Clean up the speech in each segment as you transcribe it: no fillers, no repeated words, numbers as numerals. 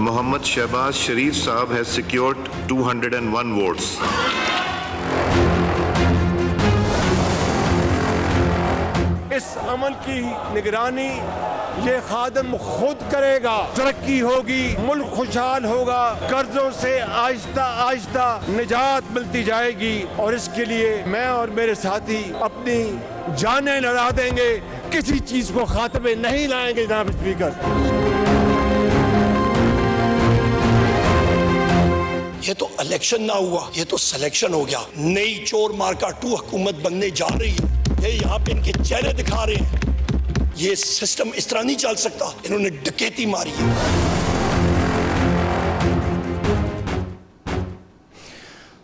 Mohammad Shehbaz Sharif Saab has secured 201 votes. इस अमल की निगरानी ये खादम खुद करेगा। तरक्की होगी, मुल्क खुशहाल होगा, कर्जों से आहिस्ता आहिस्ता निजात मिलती जाएगी और इसके लिए मैं और मेरे साथी अपनी जानें लड़ा देंगे, किसी चीज को खात्मे नहीं लाएंगे। जनाब स्पीकर, ये तो इलेक्शन ना हुआ, ये तो सिलेक्शन हो गया। नई चोर मार्का 2 हुकूमत बनने जा रही है। ये यहाँ पे इनके चेहरे दिखा रहे हैं। ये सिस्टम इस तरह नहीं चल सकता। इन्होंने डकैती मारी है।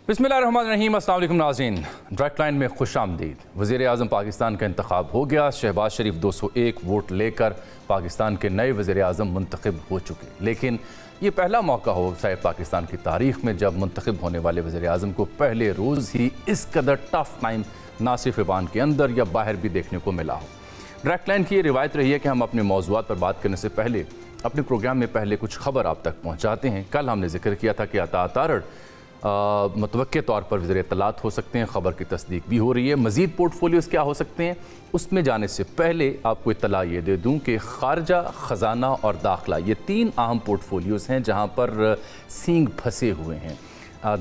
बिस्मिल्लाहिर्रहमानिर्रहीम, अस्सलाम वालेकुम नाज़रीन। डायरेक्ट लाइन में खुश आमदीद। वज़ीर आज़म पाकिस्तान का इंतखाब हो गया। शहबाज शरीफ 201 वोट लेकर पाकिस्तान के नए वज़ीर आज़म मुंतखब हो चुके। लेकिन ये पहला मौका हो शायद पाकिस्तान की तारीख़ में जब मुंतखब होने वाले वज़ीर आज़म को पहले रोज़ ही इस कदर टफ टाइम ना सिर्फ ईवान के अंदर या बाहर भी देखने को मिला हो। डायरेक्ट लाइन की ये रिवायत रही है कि हम अपने मौज़ूआत पर बात करने से पहले अपने प्रोग्राम में पहले कुछ खबर आप तक पहुँचाते हैं। कल हमने जिक्र किया था कि अता तारड़ मुतवक्के तौर पर वज़ीर इत्तलात हो सकते हैं। ख़बर की तस्दीक भी हो रही है। मज़ीद पोर्टफोलियोज़ क्या हो सकते हैं, उसमें जाने से पहले आपको इत्तला ये दे दूँ कि ख़ारजा, ख़जाना और दाखिला ये 3 अहम पोर्टफोलियोज़ हैं जहाँ पर सींग फंसे हुए हैं।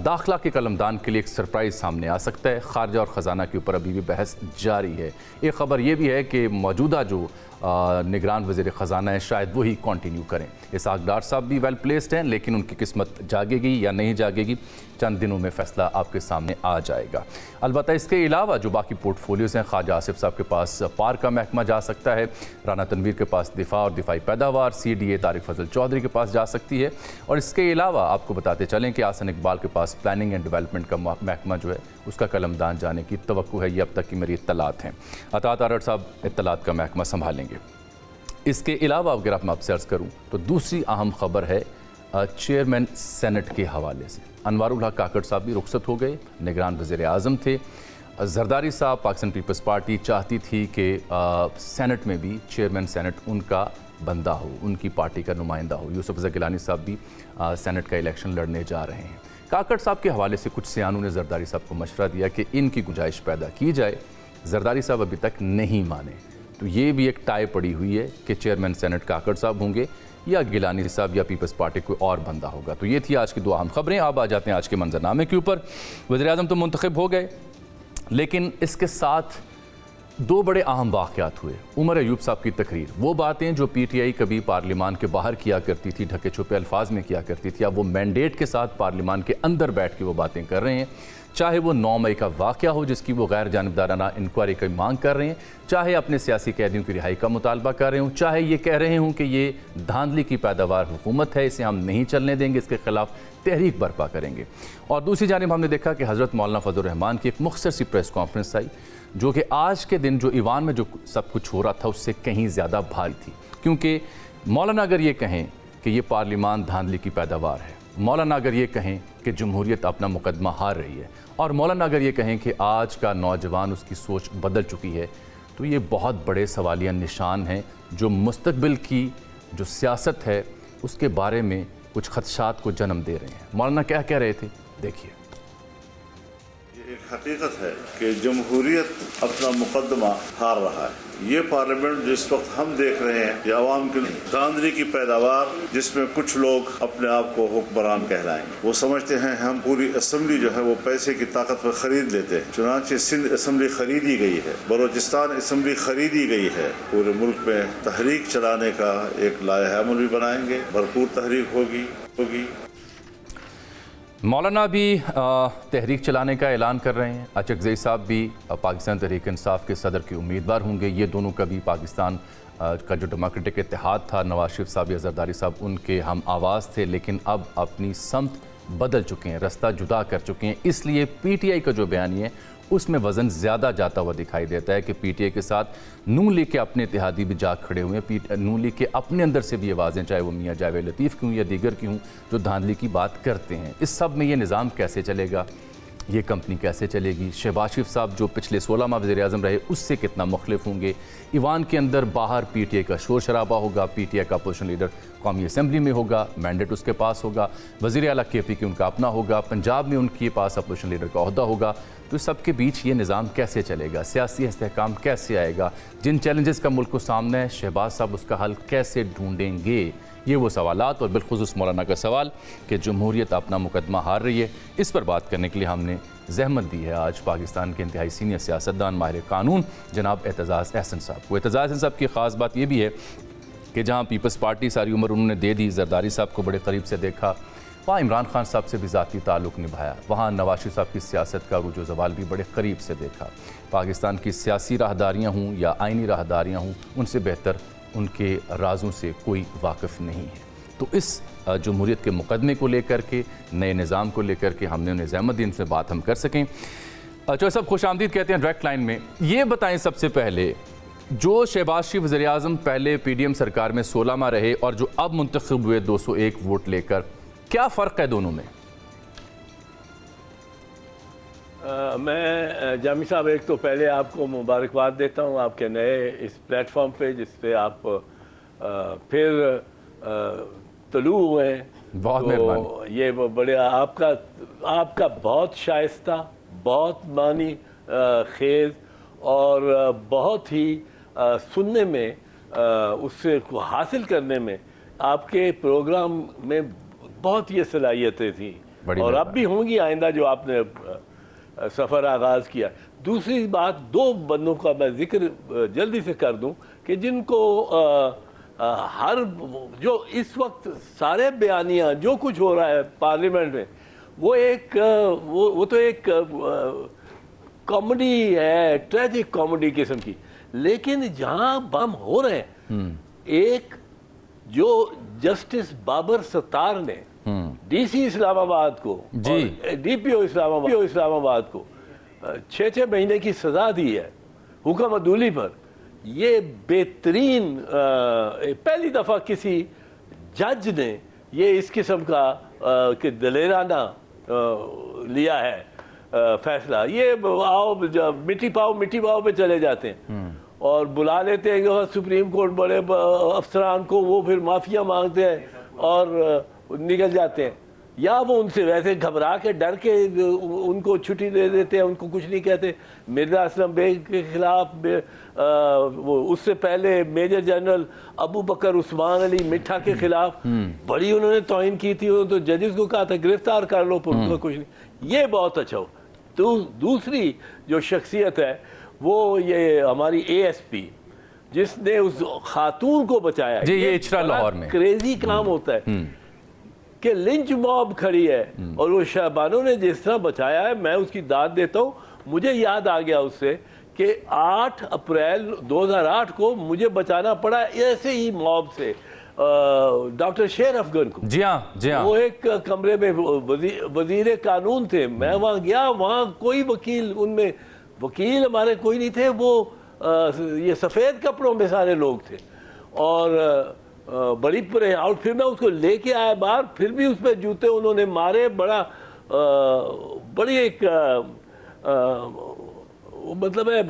दाखिला के कलमदान के लिए एक सरप्राइज़ सामने आ सकता है। ख़ारजा और ख़जाना के ऊपर अभी भी बहस जारी है। एक ख़बर ये भी है कि मौजूदा जो निगरान वज़ीर ख़जाना है शायद वही कंटिन्यू करें। इसहाक़ डार साहब भी वेल प्लेस्ड हैं, लेकिन उनकी किस्मत जागेगी या नहीं जागेगी चंद दिनों में फ़ैसला आपके सामने आ जाएगा। अलबत्ता इसके अलावा जो बाकी पोर्टफोलियोज़ हैं, ख्वाजा आसिफ साहब के पास पार का महकमा जा सकता है, राना तनवीर के पास दिफा और दिफाई पैदावार, CDA तारिक फजल चौधरी के पास जा सकती है। और इसके अलावा आपको बताते चलें कि आसन इकबाल के पास प्लानिंग एंड डेवलपमेंट का महकमा जो है उसका कलमदान जाने की तवक्को है। ये अब तक की मेरी इत्तलात हैं। अता तारड़ साहब इत्तलात का महकमा संभालेंगे। इसके अलावा अगर आप मैं आपसे अर्ज़ करूँ तो दूसरी अहम खबर है चेयरमैन सेनेट के हवाले से। अनवारुल हक काकड़ साहब भी रुखसत हो गए, निगरान वज़ीर आज़म थे। जरदारी साहब पाकिस्तान पीपल्स पार्टी चाहती थी कि सेनेट में भी चेयरमैन सेनेट उनका बंदा हो, उनकी पार्टी का नुमाइंदा हो। यूसुफ रज़ा गिलानी साहब भी सेनेट का इलेक्शन लड़ने जा रहे हैं। काकड़ साहब के हवाले से कुछ सियानों ने जरदारी साहब को मशवरा दिया कि इनकी गुजाइश पैदा की जाए। जरदारी साहब अभी तक नहीं माने, तो ये भी एक टाई पड़ी हुई है कि चेयरमैन सेनेट काकड़ साहब होंगे या गिलानी साहब या पीपल्स पार्टी कोई और बंदा होगा। तो ये थी आज की 2 अहम खबरें। अब आ जाते हैं आज के मंजरनामे के ऊपर। वज़ीर आज़म तो मुंतखब हो गए, लेकिन इसके साथ 2 बड़े अहम वाक़यात हुए। उमर अयूब साहब की तकरीर, वो बातें जो PTI कभी पार्लिमान के बाहर किया करती थी, ढके छुपे अल्फाज में किया करती थी, अब वो मैंडेट के साथ पार्लिमान के अंदर बैठ के वो बातें कर रहे हैं। चाहे वो 9 मई का वाक़या हो जिसकी वो गैर जानिबदाराना इंक्वायरी की मांग कर रहे हैं, चाहे अपने सियासी कैदियों की रिहाई का मुतालबा कर रहे हों, चाहे ये कह रहे हों कि ये धांधली की पैदावार हुकूमत है, इसे हम नहीं चलने देंगे, इसके खिलाफ तहरीक बर्पा करेंगे। और दूसरी जानिब हमने देखा कि हज़रत मौलाना फजल रहमान की एक मुख्तसर सी प्रेस कॉन्फ्रेंस आई जो कि आज के दिन जो ईवान में जो सब कुछ हो रहा था उससे कहीं ज़्यादा भारी थी। क्योंकि मौलाना अगर ये कहें कि ये पार्लिमान धांधली की पैदावार है, मौलाना अगर ये कहें कि जमहूरियत अपना मुकदमा हार रही है, और मौलाना अगर ये कहें कि आज का नौजवान उसकी सोच बदल चुकी है, तो ये बहुत बड़े सवालिया निशान हैं जो मुस्तकबिल की जो सियासत है उसके बारे में कुछ खदशात को जन्म दे रहे हैं। मौलाना क्या कह रहे थे, देखिए। एक हकीकत है कि जमहूरियत अपना मुकदमा हार रहा है। ये पार्लियामेंट जिस वक्त हम देख रहे हैं कि अवाम की धांधली की पैदावार, जिसमें कुछ लोग अपने आप को हुक्मरान कहलाएंगे, वो समझते हैं हम पूरी असम्बली जो है वो पैसे की ताकत पर खरीद लेते हैं। चुनांचे सिंध असम्बली खरीदी गई है, बलोचिस्तान असम्बली खरीदी गई है। पूरे मुल्क में तहरीक चलाने का एक लाया अमल भी बनाएंगे, भरपूर तहरीक होगी। मौलाना भी तहरीक चलाने का ऐलान कर रहे हैं। अचकज़ई साहब भी पाकिस्तान तहरीक इंसाफ के सदर के उम्मीदवार होंगे। ये दोनों कभी पाकिस्तान का जो डेमोक्रेटिक इत्तेहाद था, नवाज शरीफ साहब या जरदारी साहब उनके हम आवाज़ थे, लेकिन अब अपनी समत बदल चुके हैं, रास्ता जुदा कर चुके हैं। इसलिए PTI का जो बयानी है उसमें वज़न ज़्यादा जाता हुआ दिखाई देता है कि PTI के साथ नून लीग के अपने इत्तेहादी भी जाग खड़े हुए हैं। नून लीग के अपने अंदर से भी आवाज़ें, चाहे वो मियाँ जावेद लतीफ़ की हों या दीगर की हों, जो धांधली की बात करते हैं। इस सब में ये निज़ाम कैसे चलेगा, ये कंपनी कैसे चलेगी? शहबाज शरीफ साहब जो पिछले 16 माह वज़ीर-ए-आज़म रहे उससे कितना मुख्तलिफ होंगे? ईवान के अंदर बाहर पीटीआई का शोर शराबा होगा, पीटीआई का अपोजिशन लीडर कौमी असम्बली में होगा, मैंडेट उसके पास होगा, वज़ीर आला केपी उनका अपना होगा, पंजाब में उनके पास अपोजिशन लीडर का ओहदा होगा। तो सबके बीच ये निज़ाम कैसे चलेगा? सियासी इस्तेहकाम कैसे आएगा? जिन चैलेंजेस का मुल्क को सामने है, शहबाज साहब उसका हल कैसे ढूंढेंगे? ये वो सवालात और बिलखुसूस मौलाना का सवाल कि जमहूरियत अपना मुकदमा हार रही है, इस पर बात करने के लिए हमने जहमत दी है आज पाकिस्तान के इंतहाई सीनियर सियासतदान माहिर कानून जनाब एतजाज़ अहसन साहब को। एतजाज़ अहसन साहब की ख़ास बात यह भी है कि जहाँ पीपल्स पार्टी सारी उम्र उन्होंने दे दी, जरदारी साहब को बड़े करीब से देखा, वहाँ इमरान खान साहब से भी ज़ाती ताल्लुक़ निभाया, वहाँ नवाज शरीफ साहब की सियासत का रूज ज़वाल भी बड़े करीब से देखा। पाकिस्तान की सियासी राहदारियाँ हों या आइनी राहदारियाँ हों, उनसे बेहतर उनके राजों से कोई वाकिफ़ नहीं है। तो इस जमहूरियत के मुकदमे को लेकर के, नए निज़ाम को लेकर के हमने उन्हें ज़हमत दी, उनसे बात हम कर सकें। चौधरी साहब खुश आमदीद कहते हैं डायरेक्ट लाइन में। ये बताएं सबसे पहले, जो शहबाज शरीफ वज़ीर-ए-आज़म पहले PDM सरकार में 16 माह रहे और जो अब मुंतखब हुए 201 वोट लेकर, क्या फ़र्क है दोनों में? मैं जामी साहब एक तो पहले आपको मुबारकबाद देता हूँ आपके नए इस प्लेटफॉर्म पे जिस पे आप फिर तलू हुए हैं। बहुत मेहरबानी। ये बड़े आपका बहुत शाइस्ता, बहुत मानी खेज और बहुत ही सुनने में उससे हासिल करने में आपके प्रोग्राम में बहुत ये सलाहियतें थी और अब भी होंगी आइंदा जो आपने सफ़र आगाज़ किया। दूसरी बात, दो बंदों का मैं जिक्र जल्दी से कर दूं कि जिनको हर जो इस वक्त सारे बयानियाँ जो कुछ हो रहा है पार्लियामेंट में, वो एक वो तो एक कॉमेडी है, ट्रेजिक कॉमेडी किस्म की। लेकिन जहाँ बम हो रहे हैं, एक जो जस्टिस बाबर सत्तार ने DC इस्लामाबाद को और DPO इस्लामाबाद को 6 महीने की सजा दी है हुक्म अदूली पर, ये बेहतरीन पहली दफ़ा किसी जज ने ये इस किस्म का कि दलेराना लिया है फैसला। ये आओ जब मिट्टी पाओ पे चले जाते हैं और बुला लेते हैं सुप्रीम कोर्ट बड़े अफसरान को, वो फिर माफिया मांगते हैं और निकल जाते हैं, या वो उनसे वैसे घबरा के डर के उनको छुट्टी दे देते हैं, उनको कुछ नहीं कहते। मिर्जा असलम बेग के खिलाफ वो उससे पहले मेजर जनरल अबू बकर उस्मान अली मिठा के खिलाफ बड़ी उन्होंने तौहीन की थी, तो जजेस को कहा था गिरफ्तार कर लो, पर उनका कुछ नहीं। ये बहुत अच्छा हो। तो दूसरी जो शख्सियत है वो ये हमारी ASP जिसने उस खातून को बचाया। ये इचरा लाहौर में क्रेजी काम होता है कि लिंच मॉब खड़ी है और वो शहबानों ने जिस तरह बचाया है, मैं उसकी दाद देता हूँ। मुझे याद आ गया उससे कि 8 अप्रैल 2008 को मुझे बचाना पड़ा ऐसे ही मॉब से डॉक्टर शेर अफगन को। जी हाँ। वो एक कमरे में वजीर कानून थे, मैं वहाँ गया, वहाँ कोई वकील, उनमें वकील हमारे कोई नहीं थे, वो ये सफ़ेद कपड़ों में सारे लोग थे और बड़ी परे। और फिर मैं उसको लेके आया बाहर, फिर भी उसमें जूते उन्होंने मारे। बड़ा बड़ी एक मतलब है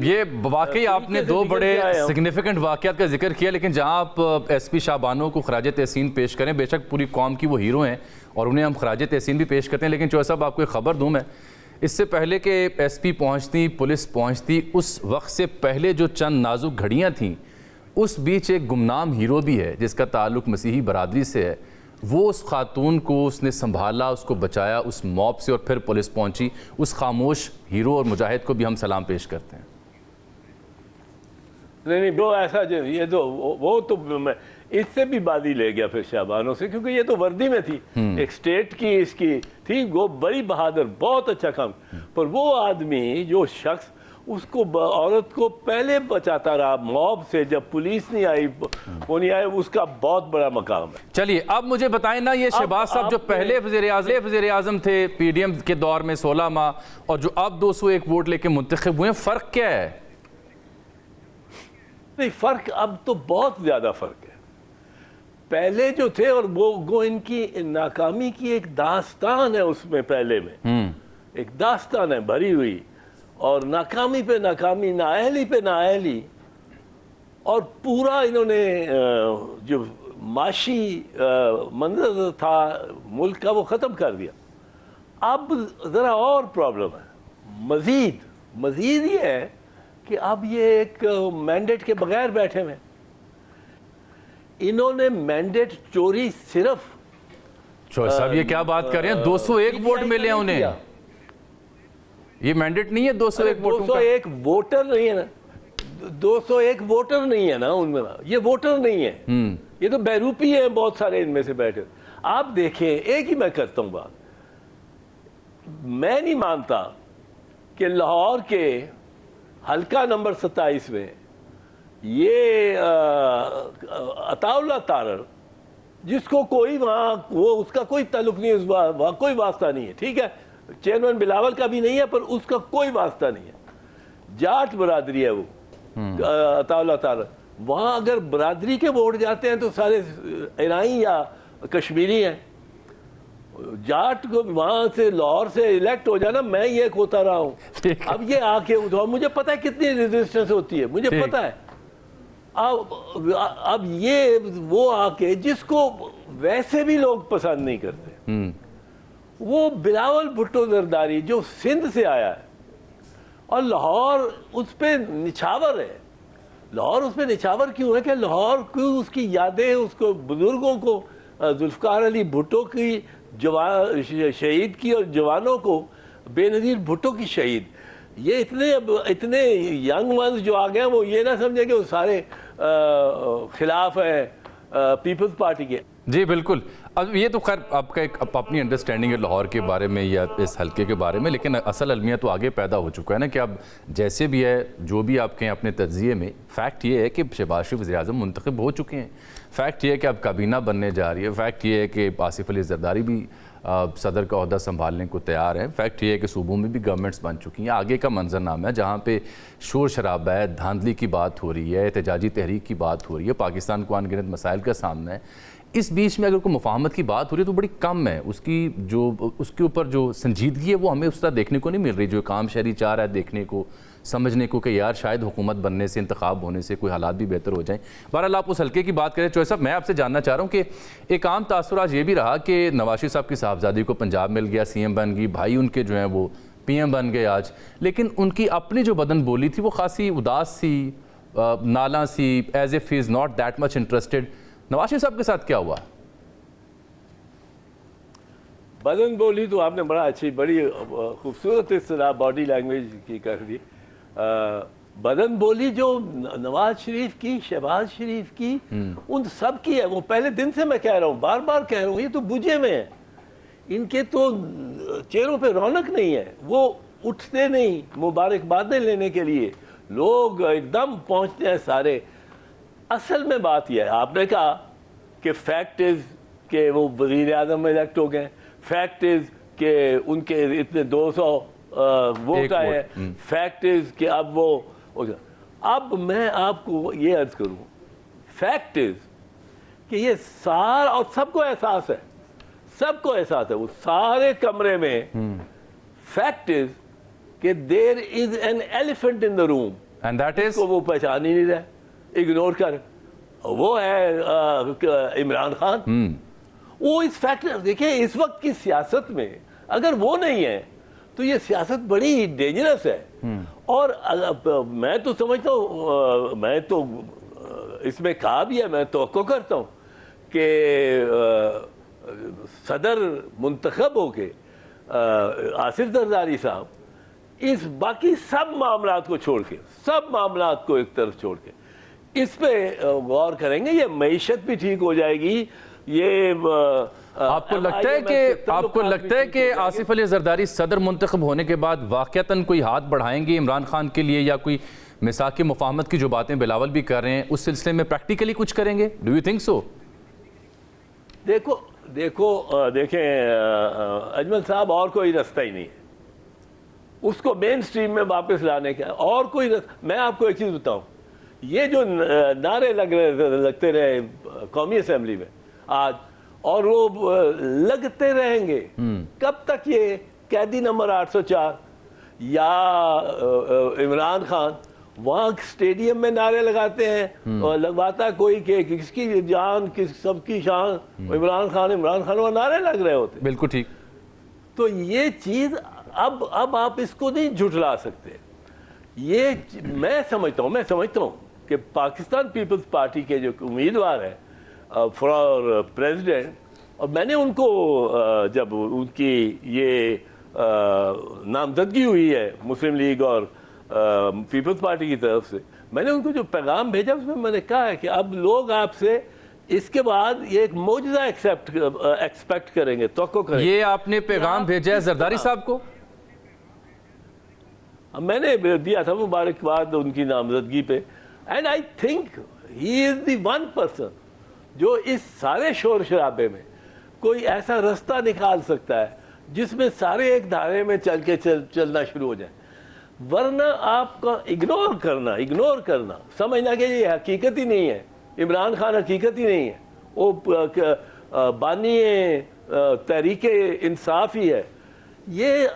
ये वाकई आपने दो बड़े सिग्निफिकेंट वाक़यात का जिक्र किया। लेकिन जहां आप SP शाहबानो को खराज तहसीन पेश करें, बेशक पूरी कौम की वो हीरो हैं और उन्हें हम खराज तहसीन भी पेश करते हैं, लेकिन चौधरी साहब आपको एक खबर दूं मैं, इससे पहले कि SP पहुंचती, पुलिस पहुंचती, उस वक्त से पहले जो चंद नाजुक घड़ियां थीं, उस बीच एक गुमनाम हीरो भी है जिसका ताल्लुक़ मसीही बरादरी से है। वो उस खातून को उसने संभाला, उसको बचाया उस मॉब से, और फिर पुलिस पहुंची। उस खामोश हीरो और मुजाहिद को भी हम सलाम पेश करते हैं। नहीं वो ऐसा ये तो वो तो मैं इससे भी बाजी ले गया फिर शाहबानों से, क्योंकि ये तो वर्दी में थी, एक स्टेट की इसकी थी, वो बड़ी बहादुर, बहुत अच्छा काम। पर वो आदमी जो शख्स उसको औरत को पहले बचाता रहा मॉब से, जब पुलिस नहीं आई, वो नहीं आए, उसका बहुत बड़ा मकाम है। चलिए अब मुझे बताएं ना, ये शहबाज साहब जो पहले वज़ीर-ए-आज़म थे PDM के दौर में 16 माह, और जो अब 201 वोट लेके मुंतखब हुए, फ़र्क क्या है? नहीं फ़र्क अब तो बहुत ज़्यादा फ़र्क है। पहले जो थे और वो इनकी नाकामी की एक दास्तान है उसमें, पहले में एक दास्तान है भरी हुई, और नाकामी पे नाकामी, नाअहली पे नाअहली, और पूरा इन्होंने जो माशी मंजर था मुल्क का वो ख़त्म कर दिया। अब ज़रा और प्रॉब्लम है, मज़ीद ये है कि अब ये एक मैंडेट के बगैर बैठे हुए। इन्होंने मैंडेट चोरी सिर्फ साहब ये क्या बात कर रहे हैं, 201 वोट मिले हैं उन्हें, ये मैंडेट नहीं है 201 वोटों का। 201 वोटर नहीं है ना, 201 वोटर नहीं है ना उनमें, ये वोटर नहीं है, ये तो बहरूपी है बहुत सारे इनमें से बैठे। आप देखें, एक ही मैं करता हूं बात, मैं नहीं मानता कि लाहौर के हल्का नंबर 27 में ये अताउल्लाह तारड़, जिसको कोई वहां वो उसका कोई ताल्लुक नहीं है, वहां कोई वास्ता नहीं है, ठीक है, चेयरमैन बिलावल का भी नहीं है, पर उसका कोई वास्ता नहीं है, जाट बरादरी है वो अताउल्लाह तारड़। वहां अगर बरादरी के वोट जाते हैं तो सारे ईरानी या कश्मीरी हैं, जाट को वहां से लाहौर से इलेक्ट हो जाना, मैं ये होता रहा हूं। अब ये आके मुझे पता है कितनी रेजिस्टेंस होती है, मुझे पता है। अब ये वो आके जिसको वैसे भी लोग पसंद नहीं करते, वो बिलावल भुट्टो जरदारी जो सिंध से आया है, और लाहौर उस पे निछावर है। लाहौर उस पे निछावर क्यों है कि लाहौर क्यों उसकी यादें, उसको बुजुर्गों को, जुल्फकार अली भुट्टो की शहीद की, और जवानों को बेनज़ीर भुट्टो की शहीद, ये इतने यंग वंस जो आ गए वो ये ना समझे कि वो सारे खिलाफ हैं पीपल्स पार्टी के। जी बिल्कुल। अब ये तो खैर आपका एक अपनी अंडरस्टैंडिंग है लाहौर के बारे में या इस हल्के के बारे में, लेकिन असल अलमिया तो आगे पैदा हो चुका है ना कि अब जैसे भी है, जो भी आप कहें अपने तज्जिए में, फ़ैक्ट ये है कि शहबाज शरीफ वज़ीर-ए-आज़म मुंतखब हो चुके हैं। फ़ैक्ट ये है कि अब काबीना बनने जा रही है। फ़ैक्ट ये है कि आसिफ अली जरदारी भी सदर का ओहदा संभालने को तैयार है। फैक्ट ये है कि सूबों में भी गवर्नमेंट्स बन चुकी हैं। आगे का मंजरनामा है जहाँ पे शोर शराबा है, धांधली की बात हो रही है, एहतजाजी तहरीक की बात हो रही है, पाकिस्तान को अनगिनत मसाइल का सामना है। इस बीच में अगर कोई मुफाहमत की बात हो रही है तो बड़ी कम है, उसके ऊपर जो संजीदगी है वो हमें उस तरह देखने को नहीं मिल रही जो काम शहरी चाह रहा है देखने को, समझने को कि यार शायद हुकूमत बनने से, इंतखाब होने से कोई हालात भी बेहतर हो जाएं। बहरहाल आप उस हल्के की बात करें चौधरी साहब, मैं आपसे जानना चाह रहा हूँ कि एक आम तासुर आज ये भी रहा कि नवाज शरीफ साहब की साहबजादी को पंजाब मिल गया, CM बन गई, भाई उनके जो हैं वो PM बन गए आज, लेकिन उनकी अपनी जो बदन बोली थी वो खासी उदास सी, नाला सी, as if he is not that much interested. Nawaz Sharif साहब के साथ क्या हुआ? बदन बोली तो आपने बड़ा अच्छी, बड़ी खूबसूरत इस्तेलाह बॉडी लैंग्वेज की कर दी। बदन बोली जो नवाज शरीफ की, शहबाज शरीफ की, उन सब की है। वो पहले दिन से मैं कह रहा हूँ, बार बार कह रहा हूँ, ये तो बुझे में है, इनके तो चेहरों पे रौनक नहीं है, वो उठते नहीं मुबारकबादें लेने के लिए, लोग एकदम पहुँचते हैं सारे। असल में बात यह है, आपने कहा कि फैक्ट इज़ कि वो वज़ीर आज़म इलेक्ट हो गए, फैक्ट इज़ कि उनके इतने 200 वोट आए हैं, फैक्ट इज़ कि अब वो, अब मैं आपको ये अर्ज करूं, फैक्ट इज़ कि ये सारा, और सबको एहसास है, सबको एहसास है, वो सारे कमरे में, फैक्ट इज़ कि there is an elephant in the room, and that is, वो पहचान ही नहीं रहा, इग्नोर कर, वो है इमरान खान। वो इस फैक्टर, देखिए इस वक्त की सियासत में अगर वो नहीं है तो ये सियासत बड़ी डेंजरस है। और मैं तो समझता हूँ, मैं तो इसमें कहा भी है, मैं तवक्को करता हूँ कि सदर मुंतखब होके आसिफ जरदारी साहब इस बाकी सब मामलात को छोड़ के, सब मामलात को एक तरफ छोड़ के इस पे गौर करेंगे, ये मईशत भी ठीक हो जाएगी। ये आपको लगता है कि आसिफ अली जरदारी सदर मुंतखब होने के बाद वाक़तन कोई हाथ बढ़ाएंगे इमरान खान के लिए, या कोई मिसाक मुफाहमत की जो बातें बिलावल भी कर रहे हैं उस सिलसिले में प्रैक्टिकली कुछ करेंगे? Do you think so? देखें अजमल साहब, और कोई रास्ता ही नहीं है उसको मेन स्ट्रीम में वापस लाने का, और कोई मैं आपको एक चीज़ बताऊं, ये जो नारे लगते रहे कौमी असेंबली में आज, और वो लगते रहेंगे कब तक, ये कैदी नंबर 804 या इमरान खान वहाँ स्टेडियम में नारे लगाते हैं और लगवाता कोई के किसकी जान किस सबकी शान, इमरान खान वो नारे लग रहे होते। बिल्कुल ठीक। तो ये चीज अब आप इसको नहीं झुठला सकते। ये मैं समझता हूँ कि पाकिस्तान पीपल्स पार्टी के जो उम्मीदवार हैं फॉर प्रेसिडेंट, और मैंने उनको जब उनकी ये नामजदगी हुई है मुस्लिम लीग और पीपल्स पार्टी की तरफ से, मैंने उनको जो पैगाम भेजा उसमें मैंने कहा है कि अब लोग आपसे इसके बाद ये एक मौजूदा एक्सपेक्ट करेंगे, तो करेंगे। ये आपने पैगाम भेजा है जरदारी साहब को? मैंने दिया था मुबारकबाद उनकी नामजदगी पे, and I think he is the one person जो इस सारे शोर शराबे में कोई ऐसा रास्ता निकाल सकता है जिसमें सारे एक धारे में चलना शुरू हो जाए। वरना आपका इग्नोर करना समझना कि ये हकीकत ही नहीं है, इमरान खान हकीकत ही नहीं है, वो बानी तहरीके इंसाफ ही है, ये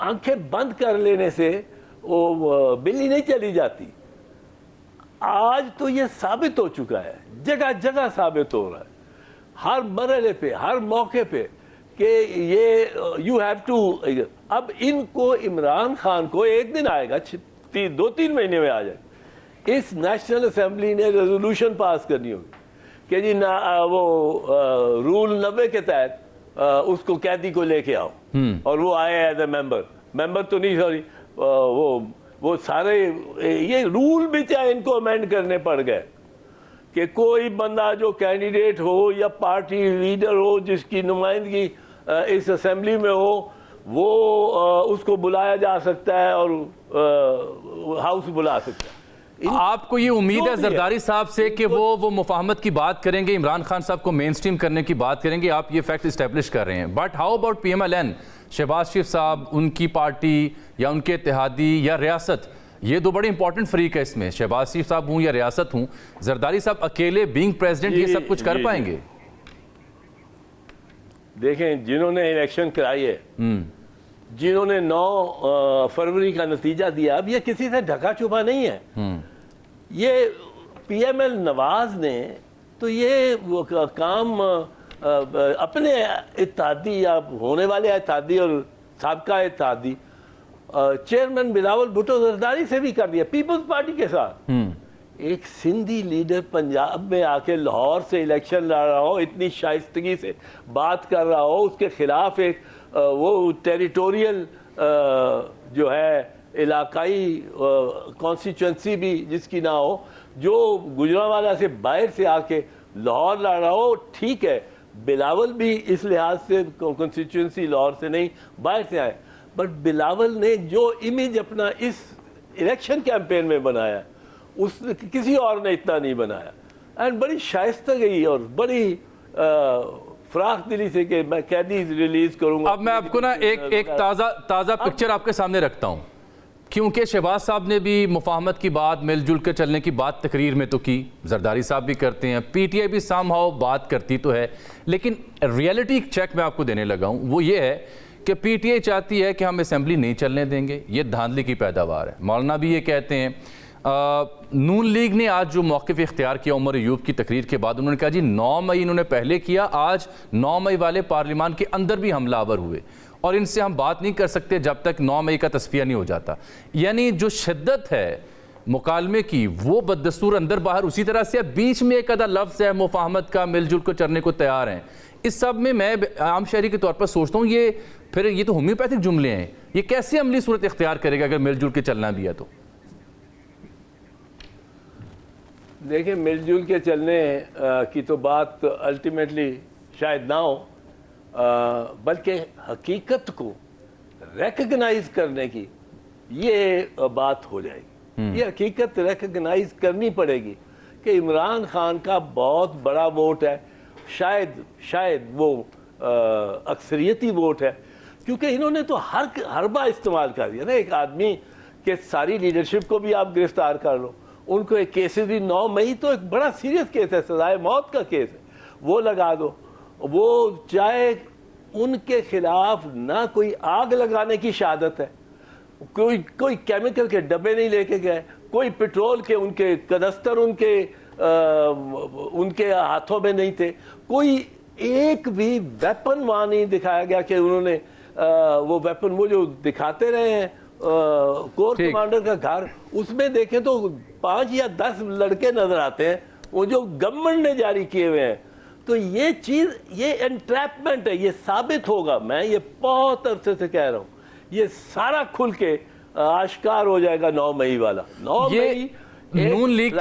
आंखें बंद कर लेने से वो बिल्ली नहीं चली जाती। आज तो ये साबित हो चुका है, जगह जगह साबित हो रहा है, हर मरहले पे हर मौके पे कि ये यू हैव टू। अब इनको इमरान खान को एक दिन आएगा, 2-3 महीने में आ जाए, इस नेशनल असेंबली ने रेजोल्यूशन पास करनी होगी कि जी ना वो रूल 90 के तहत उसको कैदी को लेके आओ, और वो आए एज ए मेंबर तो नहीं, सॉरी, वो सारे ये रूल भी चाहे इनको अमेंड करने पड़ गए कि कोई बंदा जो कैंडिडेट हो या पार्टी लीडर हो जिसकी नुमाइंदगी इस असेंबली में हो, वो उसको बुलाया जा सकता है और हाउस बुला सकता है। आपको ये उम्मीद है जरदारी साहब से कि वो मुफाहमत की बात करेंगे, इमरान खान साहब को मेन स्ट्रीम करने की बात करेंगे? आप ये फैक्ट इस्टेब्लिश कर रहे हैं, but how about PMLN, Shahbaz Sharif साहब, उनकी पार्टी या उनके इत्तेहादी या रियासत? ये दो बड़े इंपॉर्टेंट फ्रीक है इसमें, शहबाज शरीफ साहब हूँ या रियासत हूँ। जरदारी साहब अकेले बीइंग प्रेसिडेंट ये सब कुछ कर पाएंगे? देखें, जिन्होंने इलेक्शन कराई है, जिन्होंने 9 फरवरी का नतीजा दिया, अब ये किसी से ढका छुपा नहीं है। ये PML नवाज ने तो ये वो काम अपने इत्तेहादी या होने वाले इत्तेहादी और साबका इत्तेहादी चेयरमैन बिलावल भुट्टो जरदारी से भी कर दिया, पीपल्स पार्टी के साथ। एक सिंधी लीडर पंजाब में आके लाहौर से इलेक्शन लड़ रहा हो, इतनी शाइस्तगी से बात कर रहा हो, उसके खिलाफ एक वो टेरिटोरियल जो है इलाकाई कॉन्स्टिट्यूंसी भी जिसकी ना हो, जो गुजरांवाला से बाहर से आके लाहौर लड़ रहा हो, ठीक है, बिलावल भी इस लिहाज से कॉन्स्टिट्यूंसी लाहौर से नहीं बाहर से आए, बट बिलावल ने जो इमेज अपना इस इलेक्शन कैंपेन में बनाया उस किसी और ने इतना नहीं बनाया। एंड बड़ी शाइस्तगी और बड़ी फराख दिली से कि मैं कैदी रिलीज करूंगा। अब मैं आपको ना एक ताज़ा पिक्चर आपके सामने रखता हूं, क्योंकि शहबाज साहब ने भी मुफाहमत की बात, मिलजुल कर चलने की बात तकरीर में तो की, जरदारी साहब भी करते हैं, PTI भी सामहाउ बात करती तो है, लेकिन रियलिटी चेक मैं आपको देने लगा हूं, वो ये है कि PTI चाहती है कि हम असेंबली नहीं चलने देंगे, ये धांधली की पैदावार है। मौलाना भी ये कहते हैं। नून लीग ने आज जो मौक़िफ़ इख्तियार किया उमर अयूब की तकरीर के बाद, उन्होंने कहा जी 9 मई इन्होंने पहले किया, आज 9 मई वाले पार्लियामान के अंदर भी हमलावर हुए और इनसे हम बात नहीं कर सकते जब तक 9 मई का तस्फिया नहीं हो जाता। यानी जो शिद्दत है मुकालमे की वो बददस्तूर अंदर बाहर उसी तरह से, बीच में एक आधा लफ्ज़ है मुफाहमत का, मिलजुल को चलने को तैयार हैं। इस सब में मैं आम शहरी के तौर पर सोचता हूँ ये तो होम्योपैथिक जुमले हैं, ये कैसे अमली सूरत इख्तियार करेगा अगर मिलजुल के चलना भी है तो? देखिए, मिलजुल के चलने की तो बात अल्टीमेटली शायद ना हो, बल्कि हकीकत को रिकग्नाइज करने की ये बात हो जाएगी। ये हकीकत रिकग्नाइज करनी पड़ेगी कि इमरान खान का बहुत बड़ा वोट है, शायद वो अक्सरियती वोट है, क्योंकि इन्होंने तो हर बार इस्तेमाल कर दिया ना। एक आदमी के सारी लीडरशिप को भी आप गिरफ्तार कर लो, उनको एक केसेस भी 9 मई तो एक बड़ा सीरियस केस है, सजाए मौत का केस है, वो लगा दो। वो चाहे उनके खिलाफ ना कोई आग लगाने की शहादत है, कोई केमिकल के डब्बे नहीं लेके गए, कोई पेट्रोल के उनके कनस्तर उनके हाथों में नहीं थे, कोई एक भी वेपन वहां नहीं दिखाया गया कि उन्होंने वो वेपन, वो जो दिखाते रहे हैं कोर कमांडर का घर, उसमें देखें तो 5 या 10 लड़के नजर आते हैं वो जो गवर्नमेंट ने जारी किए हुए हैं। तो ये चीज, ये एंट्रैपमेंट है, ये साबित होगा, मैं ये बहुत अरसे से कह रहा हूं, ये सारा खुल के आश्कार हो जाएगा 9 मई वाला। 9 मई नून लीग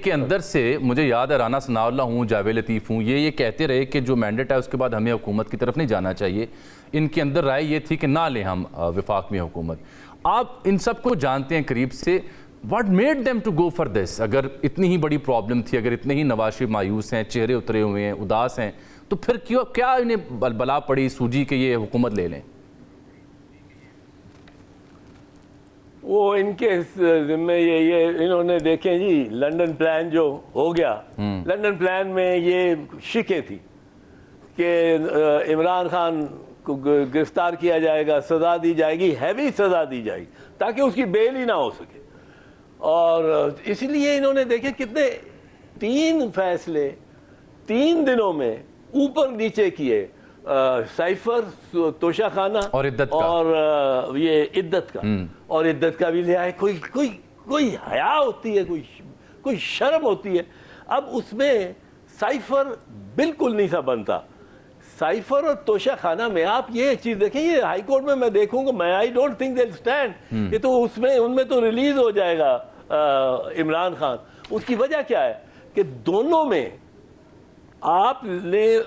के अंदर से मुझे याद है राना सनाउल्लाह हूँ, जावेद लतीफ़ हूँ, ये कहते रहे कि जो मैंडेट है उसके बाद हमें हुकूमत की तरफ नहीं जाना चाहिए। इनके अंदर राय ये थी कि ना लें हम विफाक में हुकूमत। आप इन सब को जानते हैं करीब से, what made them to go for this? अगर इतनी ही बड़ी प्रॉब्लम थी, अगर इतने ही नवाज शरीफ मायूस हैं, चेहरे उतरे हुए हैं, उदास हैं, तो फिर क्यों, क्या इन्हें बला पड़ी सूझी कि ये हुकूमत ले लें? वो इनके जिम्मे ये इन्होंने देखें जी, लंदन प्लान जो हो गया, लंदन प्लान में ये शिके थी कि इमरान खान को गिरफ्तार किया जाएगा, सजा दी जाएगी, हैवी सजा दी जाएगी ताकि उसकी बेल ही ना हो सके। और इसलिए इन्होंने देखे कितने 3 फैसले 3 दिनों में ऊपर नीचे किए, साइफर, तोशाखाना और इद्दत का, और ये इद्दत का, और इद्दत का भी ले आए। कोई हया होती है, कोई शर्म होती है। अब उसमें साइफर बिल्कुल नहीं सा बनता। साइफर और तोशाखाना में आप ये एक चीज देखें, ये हाई कोर्ट में मैं देखूंगा, मैं I don't think they stand, ये तो उसमें उनमें तो रिलीज हो जाएगा इमरान खान। उसकी वजह क्या है कि दोनों में आपने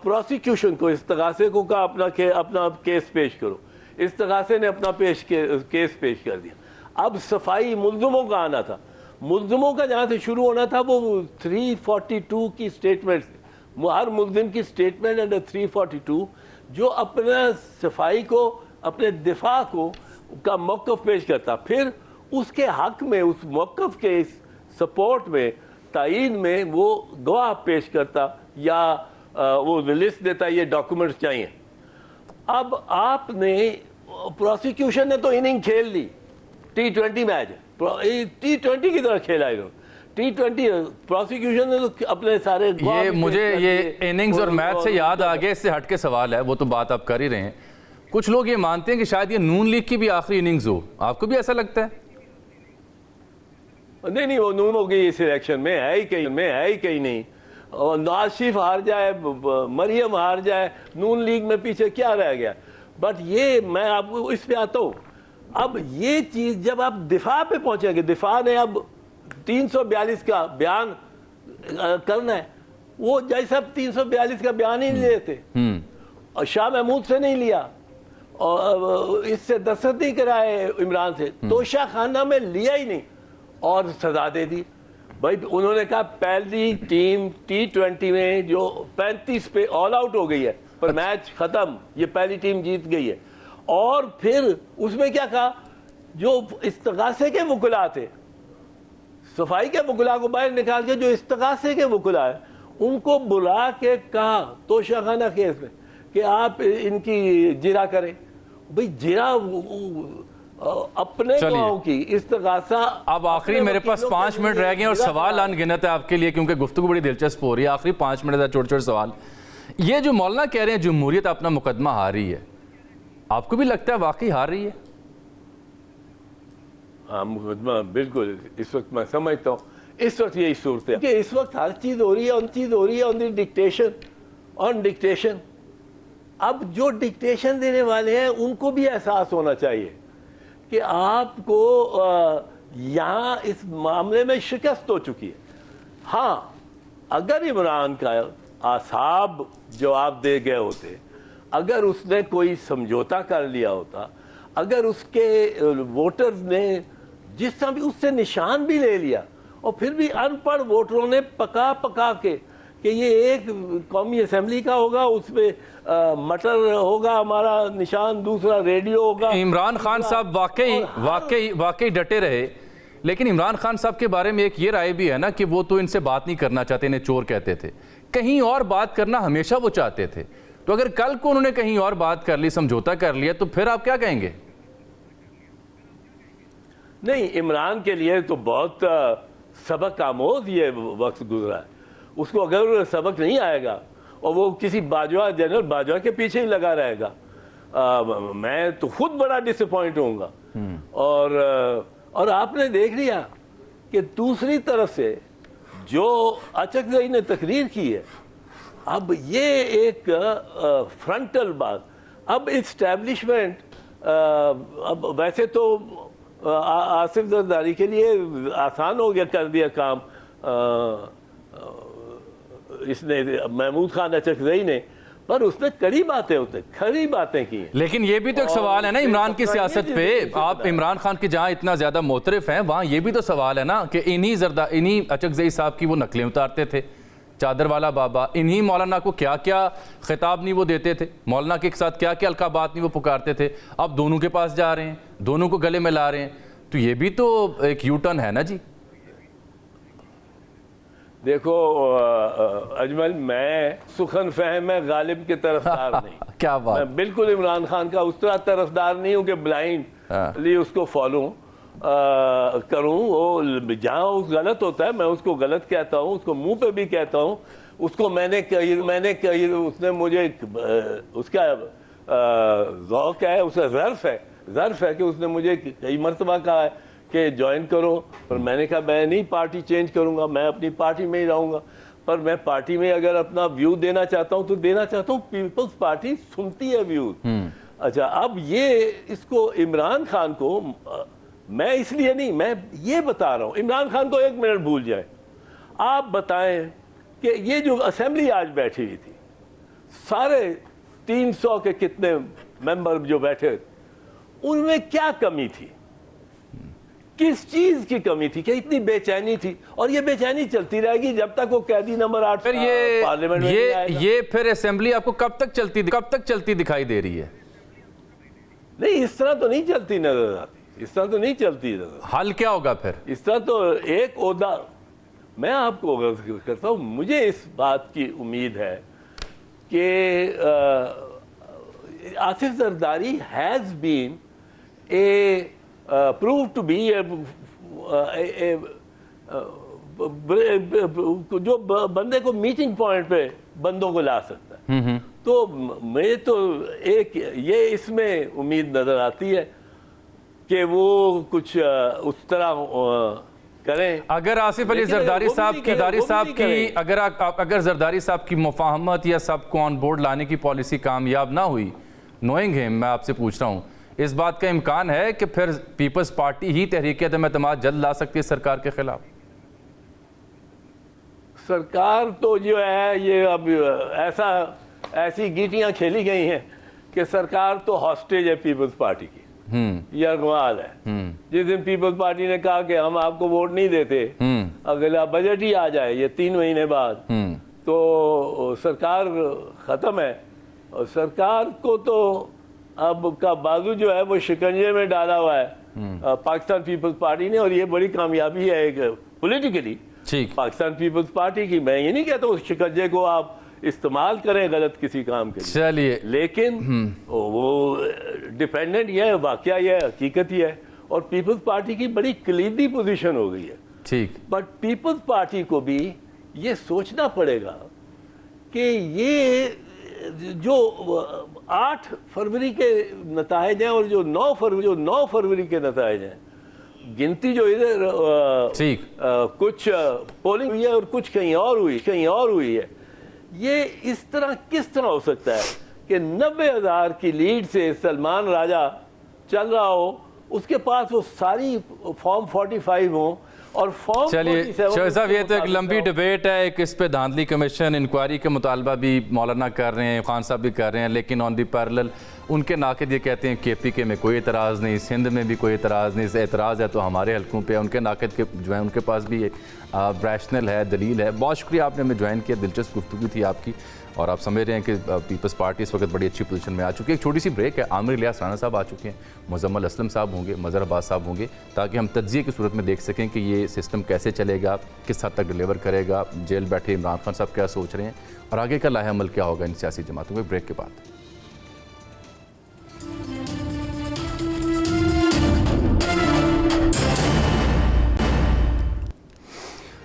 प्रोसिक्यूशन को, इस्तगासे को कहा अपना केस पेश करो, इस्तगासे ने अपना केस पेश कर दिया। अब सफाई मुल्ज़िमों का आना था, मुल्ज़िमों का जहाँ से शुरू होना था वो 342 की स्टेटमेंट, हर मुल्ज़िम की स्टेटमेंट अंडर 342 जो अपना सफाई को, अपने दिफा को का मौक़िफ़ पेश करता, फिर उसके हक में, उस मौक़िफ़ के सपोर्ट में, तायीन में वो गवाह पेश करता या वो लिस्ट देता, ये डॉक्यूमेंट्स चाहिए। अब आपने, प्रोसिक्यूशन ने तो इनिंग खेल ली, T20 मैच, T20 की तरह खेला इन्होंने, T20 प्रोसिक्यूशन ने तो अपने सारे, ये मुझे ये इनिंग्स और मैच से याद आ गया, इससे हटके सवाल है, वो तो बात आप कर ही रहे हैं। कुछ लोग ये मानते हैं कि शायद ये नून लीग की भी आखिरी इनिंग्स हो, आपको भी ऐसा लगता है? नहीं, वो नून हो गई इस इलेक्शन में, है ही कहीं नहीं। और नवाज शरीफ हार जाए, मरियम हार जाए, नून लीग में पीछे क्या रह गया? बट ये मैं आपको इस पे आता हूँ। अब ये चीज जब आप दिफा पे पहुंचेंगे, दिफा ने अब 342 का बयान करना है, वो जज साहब 342 का बयान ही नहीं लेते, और शाह महमूद से नहीं लिया, और इससे दस्तखत नहीं कराए इमरान से, तोशाखाना में लिया ही नहीं और सजा दे दी। भाई उन्होंने कहा पहली टीम T20 में जो 35 पे ऑल आउट हो गई है, पर मैच खत्म, ये पहली टीम जीत गई है। और फिर उसमें क्या कहा, जो इस्तगासे के वकुला थे, सफाई के वकुला को बाहर निकाल के जो इस्तगासे के वकुला है उनको बुला के कहा तोशाखाना केस में कि आप इनकी जिरा करें। भाई जिरा अपने गांव की इस्तगासा। अब आखिरी मेरे पास 5 मिनट रह गए और सवाल अनगिनत है आपके लिए, क्योंकि गुफ्तगू बड़ी दिलचस्प हो रही है। आखिरी 5 मिनट का छोटे छोटे सवाल। ये जो मौलाना कह रहे हैं जमहूरियत अपना मुकदमा हार रही है, आपको भी लगता है वाकई हार रही है? हाँ, मुकदमा बिल्कुल इस वक्त मैं समझता हूँ, इस वक्त यही सूरत है कि इस वक्त हर चीज हो रही है ऑन डिक्टेशन। अब जो डिक्टेशन देने वाले हैं उनको भी एहसास होना चाहिए कि आपको यहाँ इस मामले में शिकस्त हो चुकी है। हाँ, अगर इमरान का आसाब जवाब दे गए होते, अगर उसने कोई समझौता कर लिया होता, अगर उसके वोटर्स ने जिस तरह भी उससे निशान भी ले लिया, और फिर भी अनपढ़ वोटरों ने पका के कि ये एक कौमी असेंबली का होगा, उसमें मटर होगा हमारा निशान, दूसरा रेडियो होगा। इमरान खान साहब वाकई डटे रहे लेकिन इमरान खान साहब के बारे में एक ये राय भी है ना कि वो तो इनसे बात नहीं करना चाहते, इन्हें चोर कहते थे, कहीं और बात करना हमेशा वो चाहते थे। तो अगर कल को उन्होंने कहीं और बात कर ली, समझौता कर लिया, तो फिर आप क्या कहेंगे? नहीं, इमरान के लिए तो बहुत सबक आमोज ये वक्त गुजरा है। उसको अगर सबक नहीं आएगा और वो किसी बाजवा, जनरल बाजवा के पीछे ही लगा रहेगा, मैं तो खुद बड़ा डिसअपॉइंट होऊंगा। और आपने देख लिया कि दूसरी तरफ से जो अचकज़ई ने तकरीर की है, अब ये एक फ्रंटल बात, अब इस्टेब्लिशमेंट, अब वैसे तो आसिफ जरदारी के लिए आसान हो गया, कर दिया काम इसने, महमूद खान अचकज़ई ने, पर उसने कड़ी बातें खरी बातें की। लेकिन ये भी तो एक सवाल है ना इमरान की सियासत पे, आप इमरान खान की जहां इतना ज्यादा मोतरफ हैं, वहां ये भी तो सवाल है ना कि इन्हीं अचकज़ई साहब की वो नकलें उतारते थे, चादर वाला बाबा, इन्हीं मौलाना को क्या क्या खिताब नहीं वो देते थे, मौलाना के साथ क्या क्या अलकाबात नहीं वो पुकारते थे। अब दोनों के पास जा रहे हैं, दोनों को गले में ला रहे हैं, तो ये भी तो एक यू टर्न है ना जी। देखो अजमल, मैं सुखन फहम में गालिब के तरफदार नहीं। क्या बात। मैं बिल्कुल इमरान खान का उस तरह तरफदार नहीं हूँ कि ब्लाइंडली उसको फॉलो करूँ। वो जहाँ उस गलत होता है मैं उसको गलत कहता हूँ, उसको मुंह पे भी कहता हूँ। उसको मैंने कही उसने मुझे उसका ज़ौक़ है, उसका ज़र्फ़ है कि उसने मुझे कई मरतबा कहा है कि ज्वाइन करो, पर मैंने कहा मैं नहीं पार्टी चेंज करूंगा, मैं अपनी पार्टी में ही रहूंगा। पर मैं पार्टी में अगर अपना व्यू देना चाहता हूं तो देना चाहता हूं, पीपल्स पार्टी सुनती है व्यू। अच्छा, अब ये इसको इमरान खान को मैं इसलिए नहीं, मैं ये बता रहा हूं, इमरान खान को 1 मिनट भूल जाए, आप बताएं कि ये जो असेंबली आज बैठी हुई थी, सारे 300 के कितने मेंबर जो बैठे, उनमें क्या कमी थी, किस चीज की कमी थी कि इतनी बेचैनी थी? और ये बेचैनी चलती रहेगी जब तक वो कैदी नंबर 8 फिर ये पार्लियामेंट में नहीं आएगा। ये फिर असेंबली आपको कब तक चलती दिखाई दे रही है? नहीं, इस तरह तो नहीं चलती नजर आती, इस तरह तो नहीं चलती नजर। हल क्या होगा फिर? इस तरह तो एक ओहदा मैं आपको करता हूँ, मुझे इस बात की उम्मीद है कि Asif Zardari has been proved to be जो बंदे को मीटिंग पॉइंट पे बंदों को ला सकता है। तो मैं तो एक ये इसमें उम्मीद नजर आती है कि वो कुछ उस तरह करें। अगर आसिफ अली जरदारी साहब की अगर जरदारी साहब की मुफाहमत या सबको ऑन बोर्ड लाने की पॉलिसी कामयाब ना हुई, नोइंग हिम, मैं आपसे पूछ रहा हूँ, इस बात का इम्कान है कि फिर पीपल्स पार्टी ही तहरीक अदम-ए-एतमाद जल्द ला सकती है सरकार के खिलाफ? सरकार तो जो है ये अब ऐसी गीटियां खेली गई हैं कि सरकार तो हॉस्टेज है पीपल्स पार्टी की, ये अगवाल है। जिस दिन पीपल्स पार्टी ने कहा कि हम आपको वोट नहीं देते, अगला बजट ही आ जाए ये 3 महीने बाद, तो सरकार खत्म है। और सरकार को तो अब का बाजू जो है वो शिकंजे में डाला हुआ है पाकिस्तान पीपल्स पार्टी ने, और ये बड़ी कामयाबी है एक पॉलिटिकली पाकिस्तान पीपल्स पार्टी की। मैं ये नहीं कहता उस शिकंजे को आप इस्तेमाल करें गलत किसी काम के लिए, चलिए, लेकिन वो डिपेंडेंट ये है, वाकया ये है, हकीकत ही है। और पीपल्स पार्टी की बड़ी कलीदी पोजीशन हो गई है। ठीक, बट पीपल्स पार्टी को भी ये सोचना पड़ेगा कि ये जो 8 फरवरी के नतायज हैं और जो 9 फरवरी के नतायज हैं, गिनती जो इधर कुछ पोलिंग हुई है और कुछ कहीं और हुई है, ये इस तरह किस तरह हो सकता है कि 90,000 की लीड से सलमान राजा चल रहा हो, उसके पास वो सारी फॉर्म 45 हो और फॉर्म। चलिए शोएब साहब, ये तो एक लंबी डिबेट है, एक इस पे धांधली कमीशन इंक्वायरी के मुतालबा भी मौलाना कर रहे हैं, खान साहब भी कर रहे हैं, लेकिन ऑन दी पैरेलल उनके नाक़िद ये कहते हैं KPK में कोई एतराज़ नहीं, सिंध में भी कोई एतराज़ नहीं, एतराज़ है तो हमारे हल्कों पे। उनके नाक़िद के जो है उनके पास भी रैशनल है, दलील है। बहुत शुक्रिया आपने हमें ज्वाइन किया, दिलचस्प गुफ्तगू थी आपकी, और आप समझ रहे हैं कि पीपल्स पार्टी इस वक्त बड़ी अच्छी पोजीशन में आ चुकी है। एक छोटी सी ब्रेक है, आमिर इलियास राना साहब आ चुके हैं, मुजम्मल असलम साहब होंगे, मज़हर अब्बास साहब होंगे, ताकि हम तज्ज़िये की सूरत में देख सकें कि ये सिस्टम कैसे चलेगा, किस हद तक डिलीवर करेगा, जेल बैठे इमरान खान साहब क्या सोच रहे हैं और आगे का लाहे अमल क्या होगा इन सियासी जमातों में। ब्रेक के बाद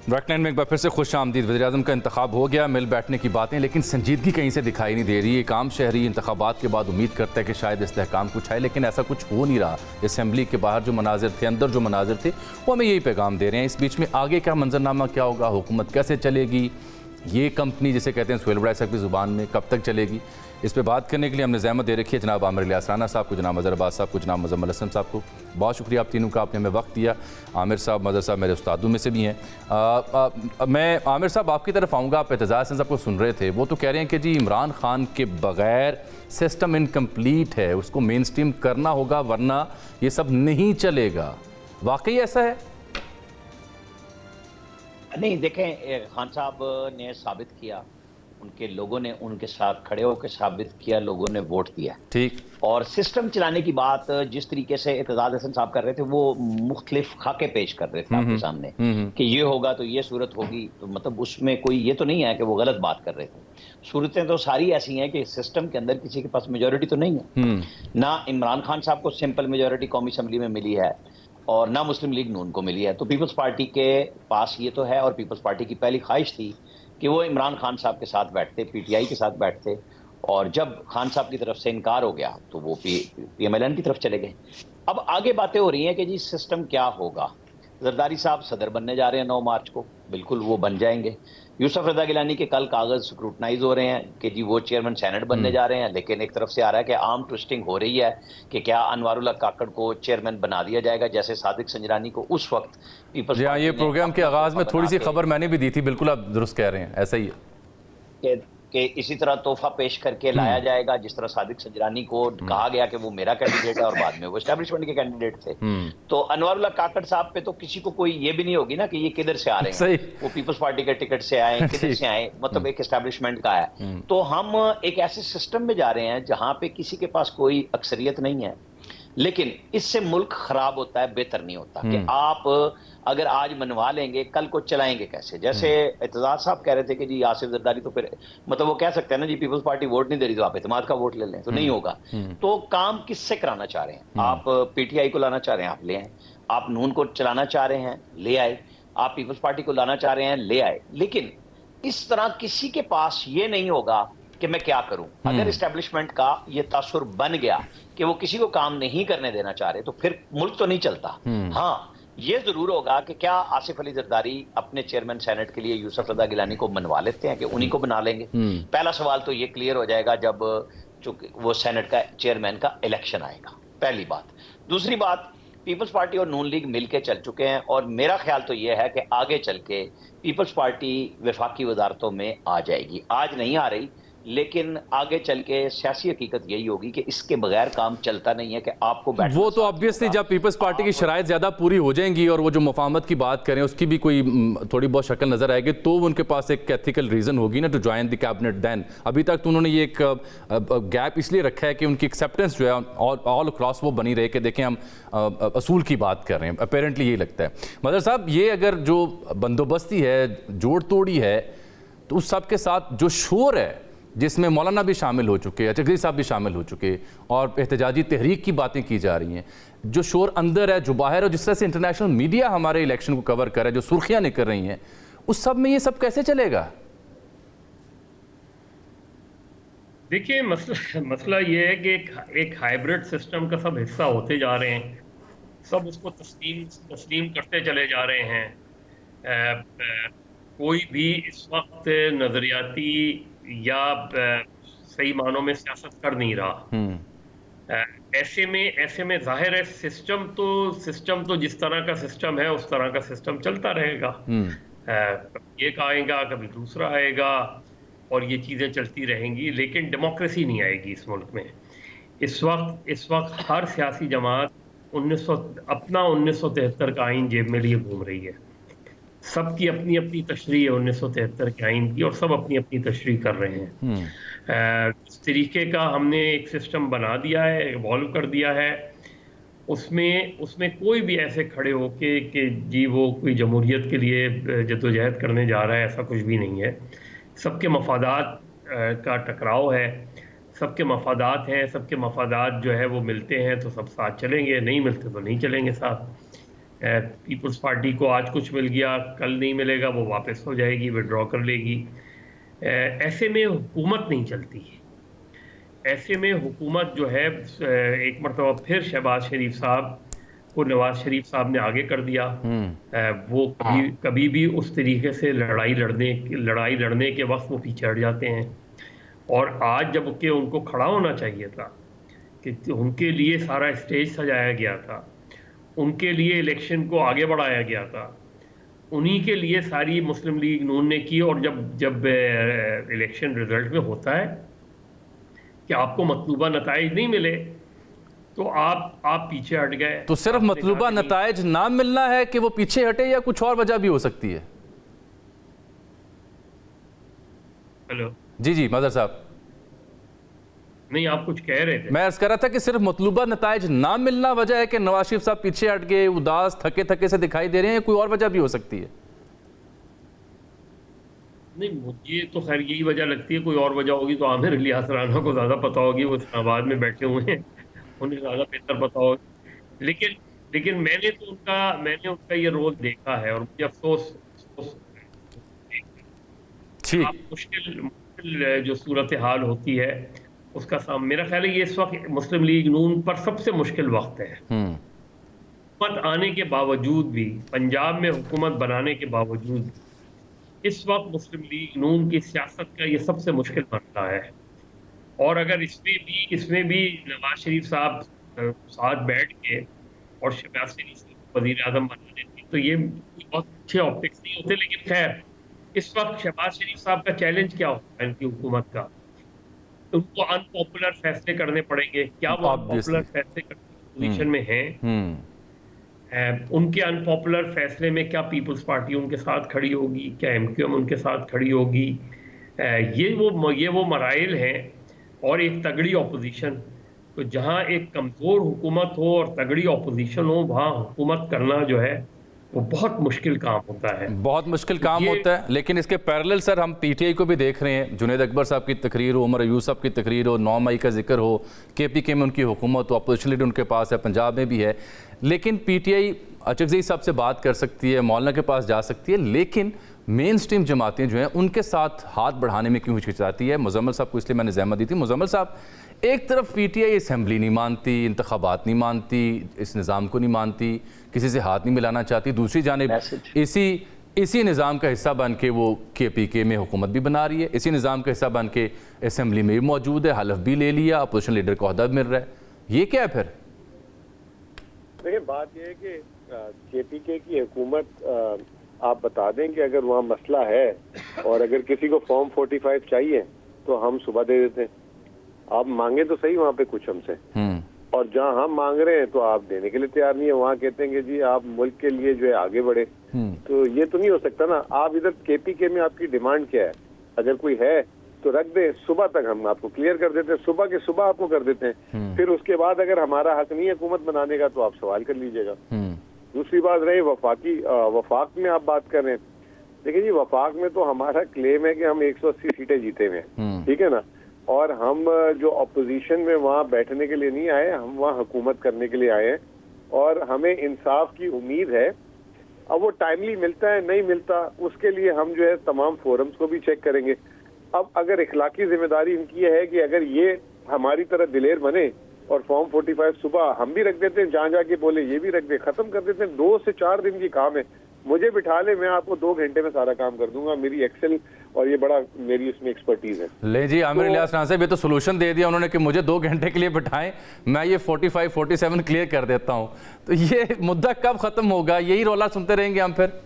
ड्रैकलैंड में एक बार फिर से खुश आमदीद। वज़ीर-ए-आज़म का इंतखाब हो गया, मिल बैठने की बातें, लेकिन संजीदगी कहीं से दिखाई नहीं दे रही। एक आम शहरी इंतखाबात के बाद उम्मीद करता है कि शायद इस्तेहकाम कुछ आए, लेकिन ऐसा कुछ हो नहीं रहा। असम्बली के बाहर जो मनाजिर थे, अंदर जो मनाजिर थे, वो हमें यही पैगाम दे रहे हैं। इस बीच में आगे क्या मंजरनामा क्या होगा, हुकूमत कैसे चलेगी, ये कंपनी जिसे कहते हैं सुहेल बड़ाई साहब की ज़ुबान में कब तक चलेगी, इस पर बात करने के लिए हमने ज़हमत दे रखी है जनाब आमिर इलियास राना साहब को, जनाब मज़हर अब्बास साहब को, जनाब मुजम्मल असलम साहब को। बहुत शुक्रिया आप तीनों का, आपने हमें वक्त दिया। आमिर साहब, मज़हर साहब मेरे उस्तादों में से भी हैं। मैं आमिर साहब आपकी तरफ आऊँगा। आप एतजाज़ साहब को सुन रहे थे, वो तो कह रहे हैं कि जी इमरान खान के बग़ैर सिस्टम इनकम्प्लीट है, उसको मेन स्ट्रीम करना होगा वरना ये सब नहीं चलेगा। वाकई ऐसा है? नहीं, देखें, खान साहब ने साबित किया, उनके लोगों ने उनके साथ खड़े होकर साबित किया, लोगों ने वोट दिया। ठीक। और सिस्टम चलाने की बात जिस तरीके से एतजाज हसन साहब कर रहे थे, वो मुख्तलिफ खाके पेश कर रहे थे आपके सामने कि ये होगा तो ये सूरत होगी, तो मतलब उसमें कोई ये तो नहीं है कि वो गलत बात कर रहे थे। सूरतें तो सारी ऐसी हैं कि सिस्टम के अंदर किसी के पास मेजोरिटी तो नहीं है। ना इमरान खान साहब को सिंपल मेजोरिटी कौमी असम्बली में मिली है और ना मुस्लिम लीग नून को मिली है। तो पीपल्स पार्टी के पास ये तो है, और पीपल्स पार्टी की पहली ख्वाहिश थी कि वो इमरान खान साहब के साथ बैठते, पीटीआई के साथ बैठते, और जब खान साहब की तरफ से इनकार हो गया तो वो पीएमएलएन की तरफ चले गए। अब आगे बातें हो रही हैं कि जी सिस्टम क्या होगा। जरदारी साहब सदर बनने जा रहे हैं 9 मार्च को, बिल्कुल वो बन जाएंगे। यूसुफ रजा गिलानी के कल कागज स्क्रूटनाइज हो रहे हैं कि जी वो चेयरमैन सेनेट बनने जा रहे हैं, लेकिन एक तरफ से आ रहा है कि आर्म ट्विस्टिंग हो रही है कि क्या अनवारुल्लाह काकड़ को चेयरमैन बना दिया जाएगा, जैसे सादिक संजरानी को उस वक्त पीपल्स जी हाँ, ये प्रोग्राम के आगाज में थोड़ी सी खबर मैंने भी दी थी, बिल्कुल आप दुरुस्त कह रहे हैं, ऐसा ही है कि इसी तरह तोहफा पेश करके लाया जाएगा, जिस तरह सादिक संजरानी को कहा गया कि वो मेरा कैंडिडेट है और बाद में वो एस्टैब्लिशमेंट के कैंडिडेट थे। तो अनवारुल्लाह काकड़ साहब पे तो किसी को कोई ये भी नहीं होगी ना कि ये किधर से आ रहे हैं, वो पीपल्स पार्टी के टिकट से आए, किधर से आए, मतलब एक एस्टैब्लिशमेंट का है। तो हम एक ऐसे सिस्टम में जा रहे हैं जहां पे किसी के पास कोई अक्सरियत नहीं है, लेकिन इससे मुल्क खराब होता है, बेहतर नहीं होता। कि आप अगर आज मनवा लेंगे, कल को चलाएंगे कैसे। जैसे एतजाज साहब कह रहे थे कि जी आसिफ जरदारी, तो फिर मतलब वो कह सकते हैं ना जी पीपल्स पार्टी वोट नहीं दे रही तो आप इत्तेमाद का वोट ले लें, तो नहीं होगा। तो काम किससे कराना चाह रहे हैं आप? पीटीआई को लाना चाह रहे हैं, आप ले आए। आप नून को चलाना चाह रहे हैं, ले आए। आप पीपल्स पार्टी को लाना चाह रहे हैं, ले आए। लेकिन इस तरह किसी के पास ये नहीं होगा कि मैं क्या करूं। अगर एस्टैब्लिशमेंट का ये तासुर बन गया कि वो किसी को काम नहीं करने देना चाह रहे, तो फिर मुल्क तो नहीं चलता। हाँ, ये जरूर होगा कि क्या आसिफ अली जरदारी अपने चेयरमैन सेनेट के लिए यूसुफ रजा गिलानी को मनवा लेते हैं कि उन्हीं को बना लेंगे। पहला सवाल तो ये क्लियर हो जाएगा जब चूंकि वो सेनेट का चेयरमैन का इलेक्शन आएगा, पहली बात। दूसरी बात, पीपल्स पार्टी और नून लीग मिलकर चल चुके हैं, और मेरा ख्याल तो ये है कि आगे चल के पीपल्स पार्टी वफाकी वजारतों में आ जाएगी। आज नहीं आ रही, लेकिन आगे चल के सियासी हकीकत यही होगी कि इसके बगैर काम चलता नहीं है कि आपको वो तो ऑब्वियसली जब पीपल्स पार्टी की शराइत ज़्यादा पूरी हो जाएंगी और वो जो मुफाहमत की बात करें उसकी भी कोई थोड़ी बहुत शक्ल नज़र आएगी, तो उनके पास एक एथिकल रीज़न होगी ना to join the cabinet. Than अभी तक तो उन्होंने ये एक गैप इसलिए रखा है कि उनकी एक्सेप्टेंस जो है ऑल अक्रॉस वो बनी रहे कि देखें हम असूल की बात कर रहे हैं। अपेरेंटली यही लगता है। मदर साहब, ये अगर जो बंदोबस्ती है, जोड़ तोड़ी है, तो उस सब के साथ जो शोर है जिसमें मौलाना भी शामिल हो चुके हैं, चकरी साहब भी शामिल हो चुके, और एहतजाजी तहरीक की बातें की जा रही हैं, जो शोर अंदर है, जो बाहर है, और जिस तरह से इंटरनेशनल मीडिया हमारे इलेक्शन को कवर कर रहा है, जो सुर्खियां निकल रही हैं, उस सब में ये सब कैसे चलेगा? देखिए, मसला ये है कि एक हाइब्रिड सिस्टम का सब हिस्सा होते जा रहे हैं, सब उसको तस्लीम करते चले जा रहे हैं। कोई भी इस वक्त नजरियाती या सही मानों में सियासत कर नहीं रहा। ऐसे में जाहिर है सिस्टम तो जिस तरह का सिस्टम है उस तरह का सिस्टम चलता रहेगा। एक आएगा, कभी दूसरा आएगा, और ये चीज़ें चलती रहेंगी, लेकिन डेमोक्रेसी नहीं आएगी इस मुल्क में। इस वक्त हर सियासी जमात अपना 1973 का आइन जेब में लिए घूम रही है। सबकी अपनी अपनी तशरीह है 1973 के आइन की, और सब अपनी अपनी तशरीह कर रहे हैं। इस तरीके का हमने एक सिस्टम बना दिया है, इवॉल्व कर दिया है। उसमें कोई भी ऐसे खड़े होके कि जी वो कोई जमहूरियत के लिए जद्दोजहद करने जा रहा है, ऐसा कुछ भी नहीं है। सबके मफादात का टकराव है, सबके मफादात हैं, सबके मफादात जो है वो मिलते हैं तो सब साथ चलेंगे, नहीं मिलते तो नहीं चलेंगे साथ। पीपल्स पार्टी को आज कुछ मिल गया, कल नहीं मिलेगा, वो वापस हो जाएगी, विड्रॉ कर लेगी। ऐसे में हुकूमत नहीं चलती। ऐसे में हुकूमत जो है एक मरतबा फिर शहबाज शरीफ साहब को नवाज शरीफ साहब ने आगे कर दिया। वो कभी भी उस तरीके से लड़ाई लड़ने के वक्त वो पीछे हट जाते हैं। और आज जबकि उनको खड़ा होना चाहिए था, कि उनके लिए सारा स्टेज सजाया गया था, उनके लिए इलेक्शन को आगे बढ़ाया गया था, उन्हीं के लिए सारी मुस्लिम लीग नून ने की। और जब इलेक्शन रिजल्ट में होता है कि आपको मतलूबा नताइज नहीं मिले तो आप पीछे हट गए। तो सिर्फ मतलूबा नताइज ना मिलना है कि वो पीछे हटे, या कुछ और वजह भी हो सकती है? हेलो जी मदर साहब। नहीं, आप कुछ कह रहे थे। मैं अर्ज कर रहा था कि सिर्फ मतलूबा नताइज ना मिलना वजह है कि नवाज शरीफ साहब पीछे हट गए, उदास थके से दिखाई दे रहे हैं, कोई और वजह भी हो सकती है? नहीं, मुझे तो खैर यही वजह लगती है। कोई और वजह होगी तो आमिर इलियास राना को ज़्यादा पता होगी, वो इस्लामाबाद में बैठे हुए हैं, उन्हें ज़्यादा बेहतर पता होगा। लेकिन मैंने उनका ये रोल देखा है, और मुझे अफसोस मुश्किल जो सूरत हाल होती है उसका सामना, मेरा ख्याल है ये इस वक्त मुस्लिम लीग नून पर सबसे मुश्किल वक्त है। हुकूमत आने के बावजूद भी, पंजाब में हुकूमत बनाने के बावजूद इस वक्त मुस्लिम लीग नून की सियासत का ये सबसे मुश्किल मसला है। और अगर इसमें भी नवाज शरीफ साहब साथ बैठ के और शहबाज शरीफ साहब वज़ीर आज़म बना देते तो ये बहुत अच्छे ऑप्टिक्स नहीं होते। लेकिन खैर, इस वक्त शहबाज शरीफ साहब का चैलेंज क्या होगा इनकी हुकूमत का? उनको अनपॉपुलर फैसले करने पड़ेंगे। क्या वो अनपॉपुलर फैसले करने की पोजीशन में हैं? उनके अनपॉपुलर फैसले में क्या पीपल्स पार्टी उनके साथ खड़ी होगी? क्या एमक्यूएम उनके साथ खड़ी होगी? ये वो मराइल हैं। और एक तगड़ी ऑपोजिशन, तो जहां एक कमज़ोर हुकूमत हो और तगड़ी ऑपोजिशन हो, वहां हुकूमत करना जो है वो बहुत मुश्किल काम होता है। बहुत मुश्किल काम होता है। लेकिन इसके पैरेलल सर हम पीटीआई को भी देख रहे हैं। जुनैद अकबर साहब की तकरीर हो, उमर अयूब साहब की तकरीर हो, 9 मई का जिक्र हो, केपीके में उनकी हुकूमत हो, अपोजिशन लीडर उनके पास है, पंजाब में भी है। लेकिन पीटीआई अचकज़ई साहब से बात कर सकती है, मौलाना के पास जा सकती है, लेकिन मेन स्ट्रीम जमातें जो हैं उनके साथ हाथ बढ़ाने में क्यों हिचकिचाती है? मुजम्मल साहब को इसलिए मैंने ज़हमत दी थी। मुजम्मल साहब, एक तरफ पीटीआई असेंबली नहीं मानती, इंतखाबात नहीं मानती, इस निज़ाम को नहीं मानती, किसी से हाथ नहीं मिलाना चाहती, दूसरी जानिब इसी निज़ाम का हिस्सा बन के वो केपीके में हुकूमत भी बना रही है, इसी निज़ाम का हिस्सा बन के असेंबली में भी मौजूद है, हलफ भी ले लिया, अपोजिशन लीडर को ओहदा भी मिल रहा है। ये क्या है फिर? देखिए, बात यह है कि केपीके की हुकूमत, आप बता दें कि अगर वहाँ मसला है और अगर किसी को फॉर्म 45 चाहिए तो हम सुबह दे देते हैं। आप मांगे तो सही वहाँ पे कुछ हमसे, और जहाँ हम मांग रहे हैं तो आप देने के लिए तैयार नहीं है। वहाँ कहते हैं कि जी आप मुल्क के लिए जो है आगे बढ़े, तो ये तो नहीं हो सकता ना। आप इधर केपीके में आपकी डिमांड क्या है? अगर कोई है तो रख दें, सुबह तक हम आपको क्लियर कर देते हैं, सुबह के सुबह आपको कर देते हैं। फिर उसके बाद अगर हमारा हक नहीं है हुकूमत बनाने का तो आप सवाल कर लीजिएगा। दूसरी बात रही वफाक में आप बात कर रहे हैं। देखिए जी, वफाक में तो हमारा क्लेम है कि हम 180 सीटें जीते हुए हैं, ठीक है ना। और हम जो अपोजिशन में वहाँ बैठने के लिए नहीं आए, हम वहाँ हुकूमत करने के लिए आए हैं, और हमें इंसाफ की उम्मीद है। अब वो टाइमली मिलता है नहीं मिलता, उसके लिए हम जो है तमाम फोरम्स को भी चेक करेंगे। अब अगर इखलाकी जिम्मेदारी इनकी है कि अगर ये हमारी तरह दिलेर बने और फॉर्म 45 सुबह हम भी रख देते हैं, जहाँ जाके बोले ये भी रख दे, खत्म कर देते हैं। 2 से 4 दिन की काम है, मुझे बिठा ले, मैं आपको 2 घंटे में सारा काम कर दूंगा। मेरी एक्सेल और ये बड़ा मेरी इसमें एक्सपर्टीज है। ले जी, आमिर इलियास राना साहब ये तो सोल्यूशन दे दिया उन्होंने कि मुझे 2 घंटे के लिए बिठाएं, मैं ये 45 47 क्लियर कर देता हूं। तो ये मुद्दा कब खत्म होगा? यही रौला सुनते रहेंगे हम फिर?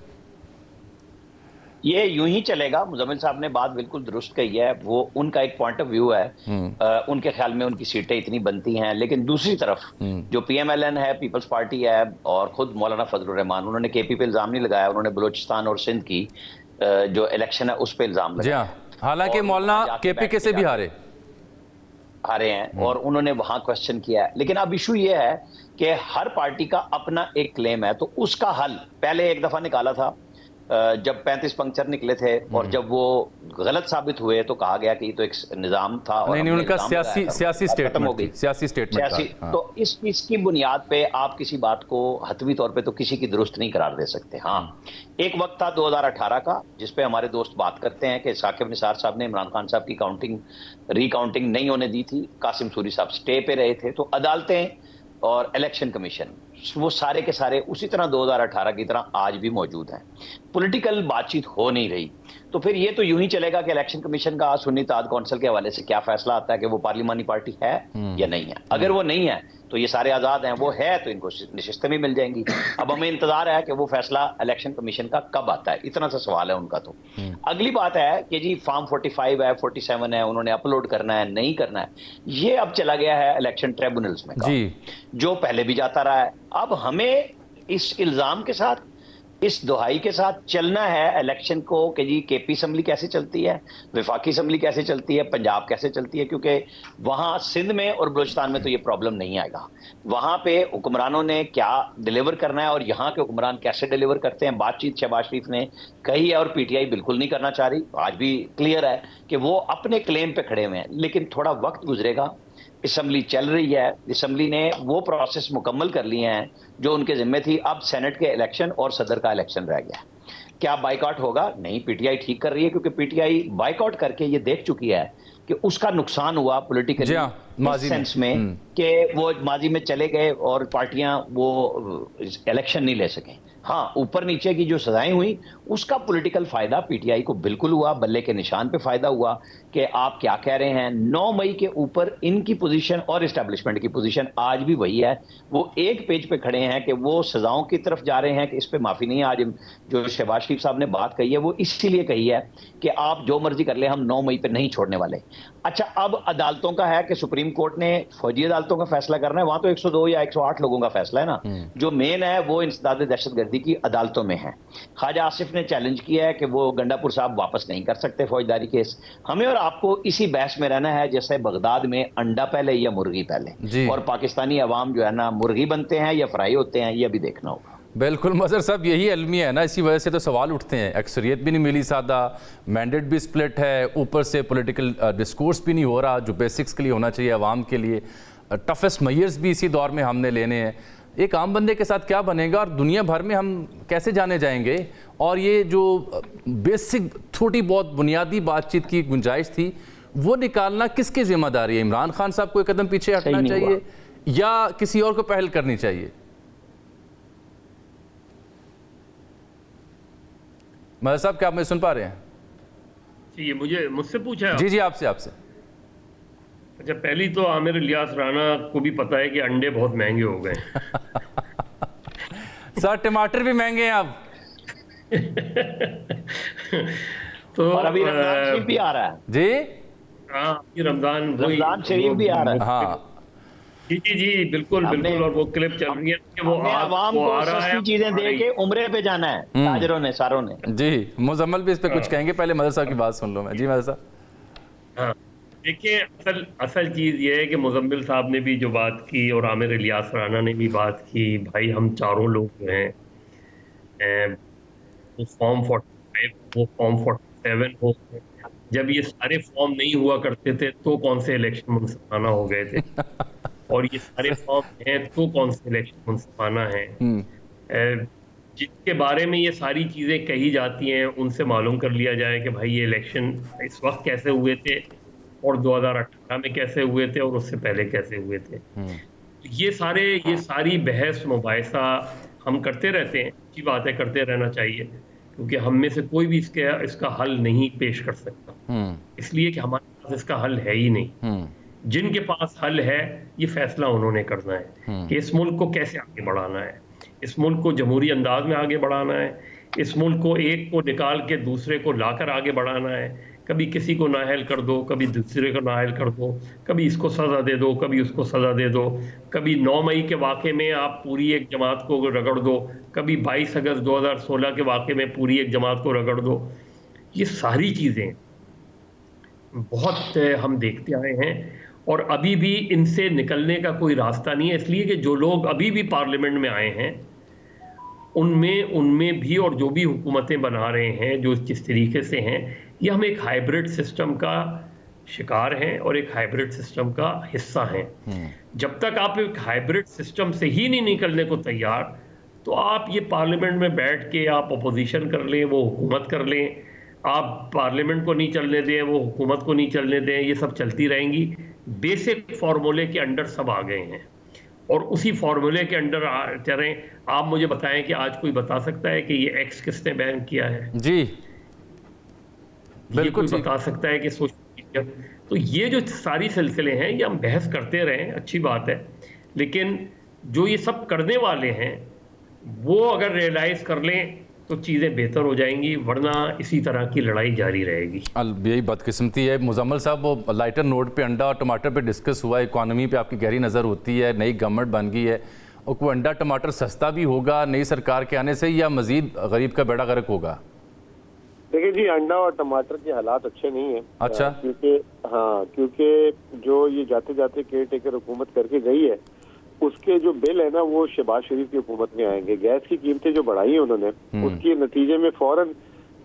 ये यूं ही चलेगा। मुजम्मिल साहब ने बात बिल्कुल दुरुस्त कही है, वो उनका एक पॉइंट ऑफ व्यू है। उनके ख्याल में उनकी सीटें इतनी बनती हैं, लेकिन दूसरी तरफ जो PMLN है, पीपल्स पार्टी है, और खुद मौलाना फजलुर रहमान, उन्होंने KP पे इल्जाम नहीं लगाया, उन्होंने बलूचिस्तान और सिंध की जो इलेक्शन है उस पर इल्जाम लगाया। हालांकि मौलाना KPK से भी हारे हैं और उन्होंने वहां क्वेश्चन किया है। लेकिन अब इशू ये है कि हर पार्टी का अपना एक क्लेम है, तो उसका हल पहले एक दफा निकाला था जब 35 पंक्चर निकले थे, और जब वो गलत साबित हुए तो कहा गया कि ये तो एक निजाम था और नहीं, उनका सियासी स्टेटमेंट। तो इसकी बुनियाद पे आप किसी बात को हतवी तौर पे तो किसी की दुरुस्त नहीं करार दे सकते। हाँ, एक वक्त था 2018 का जिसपे हमारे दोस्त बात करते हैं कि साकिब निसार साहब ने इमरान खान साहब की रिकाउंटिंग नहीं होने दी थी, कासिम सूरी साहब स्टे पे रहे थे, तो अदालतें और इलेक्शन कमीशन वो सारे के सारे उसी तरह 2018 की तरह आज भी मौजूद हैं। पॉलिटिकल बातचीत हो नहीं रही, तो फिर ये तो यूं ही चलेगा कि इलेक्शन कमीशन का सुन्नी इत्तेहाद कौंसिल के हवाले से क्या फैसला आता है कि वो पार्लिमानी पार्टी है या नहीं है। अगर वो नहीं है तो ये सारे आजाद हैं, वो है तो इनको नशिस्तें भी मिल जाएंगी। अब हमें इंतजार है कि वो फैसला इलेक्शन कमीशन का कब आता है, इतना सा सवाल है उनका। तो अगली बात है कि जी फॉर्म 45 है, 47 है, उन्होंने अपलोड करना है नहीं करना है, ये अब चला गया है इलेक्शन ट्रिब्यूनल्स में जो पहले भी जाता रहा है। अब हमें इस इल्जाम के साथ, इस दुहाई के साथ चलना है इलेक्शन को कि जी KP असम्बली कैसे चलती है, वफाकी असम्बली कैसे चलती है, पंजाब कैसे चलती है, क्योंकि वहां सिंध में और बलूचिस्तान में तो ये प्रॉब्लम नहीं आएगा। वहां पे हुक्मरानों ने क्या डिलीवर करना है और यहाँ के हुक्मरान कैसे डिलीवर करते हैं, बातचीत शहबाज शरीफ ने कही है और PTI बिल्कुल नहीं करना चाह रही। आज भी क्लियर है कि वो अपने क्लेम पे खड़े हुए हैं, लेकिन थोड़ा वक्त गुजरेगा। असम्बली चल रही है, असम्बली ने वो प्रोसेस मुकम्मल कर लिए हैं जो उनके जिम्मे थी। अब सेनेट के इलेक्शन और सदर का इलेक्शन रह गया। क्या बाइकआउट होगा? नहीं, PTI ठीक कर रही है, क्योंकि PTI बाइकआउट करके ये देख चुकी है कि उसका नुकसान हुआ पॉलिटिकली इस सेंस में कि वो माजी में चले गए और पार्टियां वो इलेक्शन नहीं ले सकें। हाँ, ऊपर नीचे की जो सजाएं हुई उसका पॉलिटिकल फायदा PTI को बिल्कुल हुआ, बल्ले के निशान पे फायदा हुआ कि आप क्या कह रहे हैं। 9 मई के ऊपर इनकी पोजीशन और एस्टेब्लिशमेंट की पोजीशन आज भी वही है। वो एक पेज पे खड़े हैं कि वो सजाओं की तरफ जा रहे हैं कि इस पे माफी नहीं है। आज जो शहबाज शरीफ साहब ने बात कही है वो इसीलिए कही है कि आप जो मर्जी कर ले, हम 9 मई पे नहीं छोड़ने वाले। अच्छा, अब अदालतों का है कि सुप्रीम कोर्ट ने फौजी अदालतों का फैसला करना है, वहां तो 102 या 108 लोगों का फैसला है ना। जो मेन है वो इंसदाद दहशतगर्दी की अदालतों में है। ख्वाजा आसिफ ने चैलेंज किया है कि वो गंडापुर साहब वापस नहीं कर सकते फौजदारी केस। हमें और आपको इसी बहस में रहना है जैसे बगदाद में अंडा पहले या मुर्गी पहले, और पाकिस्तानी अवाम जो है ना मुर्गी बनते हैं या फ्राई होते हैं, ये भी देखना होगा। बिल्कुल मजहर साहब, यही अलमिया है ना, इसी वजह से तो सवाल उठते हैं। अक्सरियत भी नहीं मिली सादा, मैंडेट भी स्प्लिट है, ऊपर से पॉलिटिकल डिस्कोर्स भी नहीं हो रहा जो बेसिक्स के लिए होना चाहिए आवाम के लिए। टफेस्ट मेयर्स भी इसी दौर में हमने लेने हैं। एक आम बंदे के साथ क्या बनेगा और दुनिया भर में हम कैसे जाने जाएंगे? और ये जो बेसिक थोड़ी बहुत बुनियादी बातचीत की गुंजाइश थी वो निकालना किसकी जिम्मेदारी है? इमरान खान साहब को एक कदम पीछे हटना चाहिए या किसी और को पहल करनी चाहिए? मदर साहब, क्या आप मुझे सुन पा रहे हैं? जी, ये मुझसे पूछा? जी, आपसे। अच्छा, पहली तो आमिर इलियास राणा को भी पता है कि अंडे बहुत महंगे हो गए। सर, टमाटर भी महंगे हैं अब। तो और अभी रमजान शरीफ भी आ रहा है। जी हाँ, रमजान शरीफ भी आ रहा है। हाँ जी, बिल्कुल। और वो क्लिप चल रही है कि वो आवाम को सस्ती चीजें दे के उम्रे पे जाना है ताजरों ने, सारों ने। जी, मुजम्मल भी इस पे कुछ कहेंगे, पहले मदर साहब की बात सुन लो मैं। जी मदर साहब। हाँ, देखिए, असल चीज ये है कि मुजम्मिल साहब ने भी जो बात की और आमिर इलियास राणा ने भी बात की, भाई हम चारों लोग जो हैं वो फॉर्म 45 वो फॉर्म 47 हो, जब ये सारे फॉर्म नहीं हुआ करते थे तो कौन से इलेक्शन मुनसिफाना हो गए थे और ये सारे फॉर्म हैं तो कौन से इलेक्शन मुनसिफाना हैं। जिनके बारे में ये सारी चीजें कही जाती हैं उनसे मालूम कर लिया जाए कि भाई ये इलेक्शन इस वक्त कैसे हुए थे और 2018 में कैसे हुए थे और उससे पहले कैसे हुए थे। ये सारी बहस मुबाहिसा हम करते रहते हैं, अच्छी बात है, करते रहना चाहिए, क्योंकि हम में से कोई भी इसका हल नहीं पेश कर सकता, इसलिए कि हमारे पास इसका हल है ही नहीं। जिनके पास हल है ये फैसला उन्होंने करना है कि इस मुल्क को कैसे आगे बढ़ाना है, इस मुल्क को जमहूरी अंदाज में आगे बढ़ाना है, इस मुल्क को एक को निकाल के दूसरे को लाकर आगे बढ़ाना है। कभी किसी को नाअहल कर दो, कभी दूसरे को नाअहल कर दो, कभी इसको सज़ा दे दो, कभी उसको सज़ा दे दो, कभी 9 मई के वाक़े में आप पूरी एक जमात को रगड़ दो, कभी 22 अगस्त 2016 के वाक़े में पूरी एक जमात को रगड़ दो। ये सारी चीज़ें बहुत हम देखते आए हैं और अभी भी इनसे निकलने का कोई रास्ता नहीं है, इसलिए कि जो लोग अभी भी पार्लियामेंट में आए हैं उनमें भी और जो भी हुकूमतें बना रहे हैं जो जिस तरीके से हैं, ये हम एक हाइब्रिड सिस्टम का शिकार हैं और एक हाइब्रिड सिस्टम का हिस्सा हैं। जब तक आप एक हाइब्रिड सिस्टम से ही नहीं निकलने को तैयार, तो आप ये पार्लियामेंट में बैठ के आप अपोजिशन कर लें, वो हुकूमत कर लें, आप पार्लियामेंट को नहीं चलने दें, वो हुकूमत को नहीं चलने दें, ये सब चलती रहेंगी। बेसिक फार्मूले के अंडर सब आ गए हैं और उसी फार्मूले के अंडर चलें। आप मुझे बताएं कि आज कोई बता सकता है कि ये एक्स किसने बैन किया है? जी बिल्कुल बता सकता है कि सोशल मीडिया। तो ये जो सारी सिलसिले हैं ये हम बहस करते रहें, अच्छी बात है, लेकिन जो ये सब करने वाले हैं वो अगर रियलाइज कर लें तो चीज़ें बेहतर हो जाएंगी, वरना इसी तरह की लड़ाई जारी रहेगी। यही बदकिस्मती है। मुजम्मल साहब, वो लाइटर नोट पे अंडा और टमाटर पे डिस्कस हुआ, इकॉनमी पे आपकी गहरी नज़र होती है, नई गवर्नमेंट बन गई है और कोई अंडा टमाटर सस्ता भी होगा नई सरकार के आने से या मजीद गरीब का बेड़ा गर्क होगा? देखिए जी, अंडा और टमाटर के हालात अच्छे नहीं है। अच्छा। क्योंकि जो ये जाते जाते केयर टेकर हुकूमत करके गई है, उसके जो बिल है ना वो शहबाज शरीफ की हुकूमत में आएंगे। गैस की कीमतें जो बढ़ाई है उन्होंने, उसके नतीजे में फौरन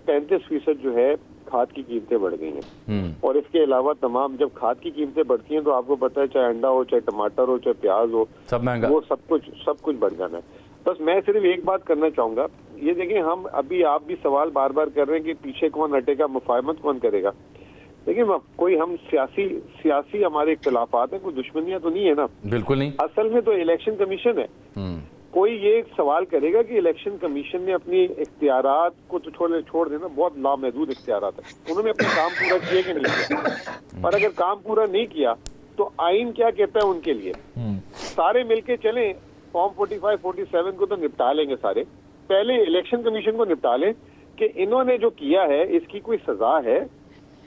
35% जो है खाद की कीमतें बढ़ गई हैं। और इसके अलावा तमाम जब खाद की कीमतें बढ़ती हैं तो आपको पता है चाहे अंडा हो, चाहे टमाटर हो, चाहे प्याज हो, सब महंगा, वो सब कुछ बढ़ जाना है। बस मैं सिर्फ एक बात करना चाहूंगा, ये देखिए हम अभी आप भी सवाल बार बार कर रहे हैं कि पीछे कौन हटेगा, मुफाहमत कौन करेगा। देखिए कोई हम सियासी हमारे इख्तिलाफात हैं, कोई दुश्मनियां तो नहीं है ना। बिल्कुल नहीं। असल में तो इलेक्शन कमीशन है। कोई ये सवाल करेगा कि इलेक्शन कमीशन ने अपनी इख्तियारात को तो छोड़ देना, बहुत लामहदूद इख्तियारात है, उन्होंने अपना काम पूरा किया कि नहीं किया। और अगर काम पूरा नहीं किया तो आइन क्या कहता है उनके लिए? सारे मिलके चलें, फॉर्म 45, 47 को तो निपटा लेंगे सारे, पहले इलेक्शन कमीशन को निपटा लें कि इन्होंने जो किया है इसकी कोई सजा है,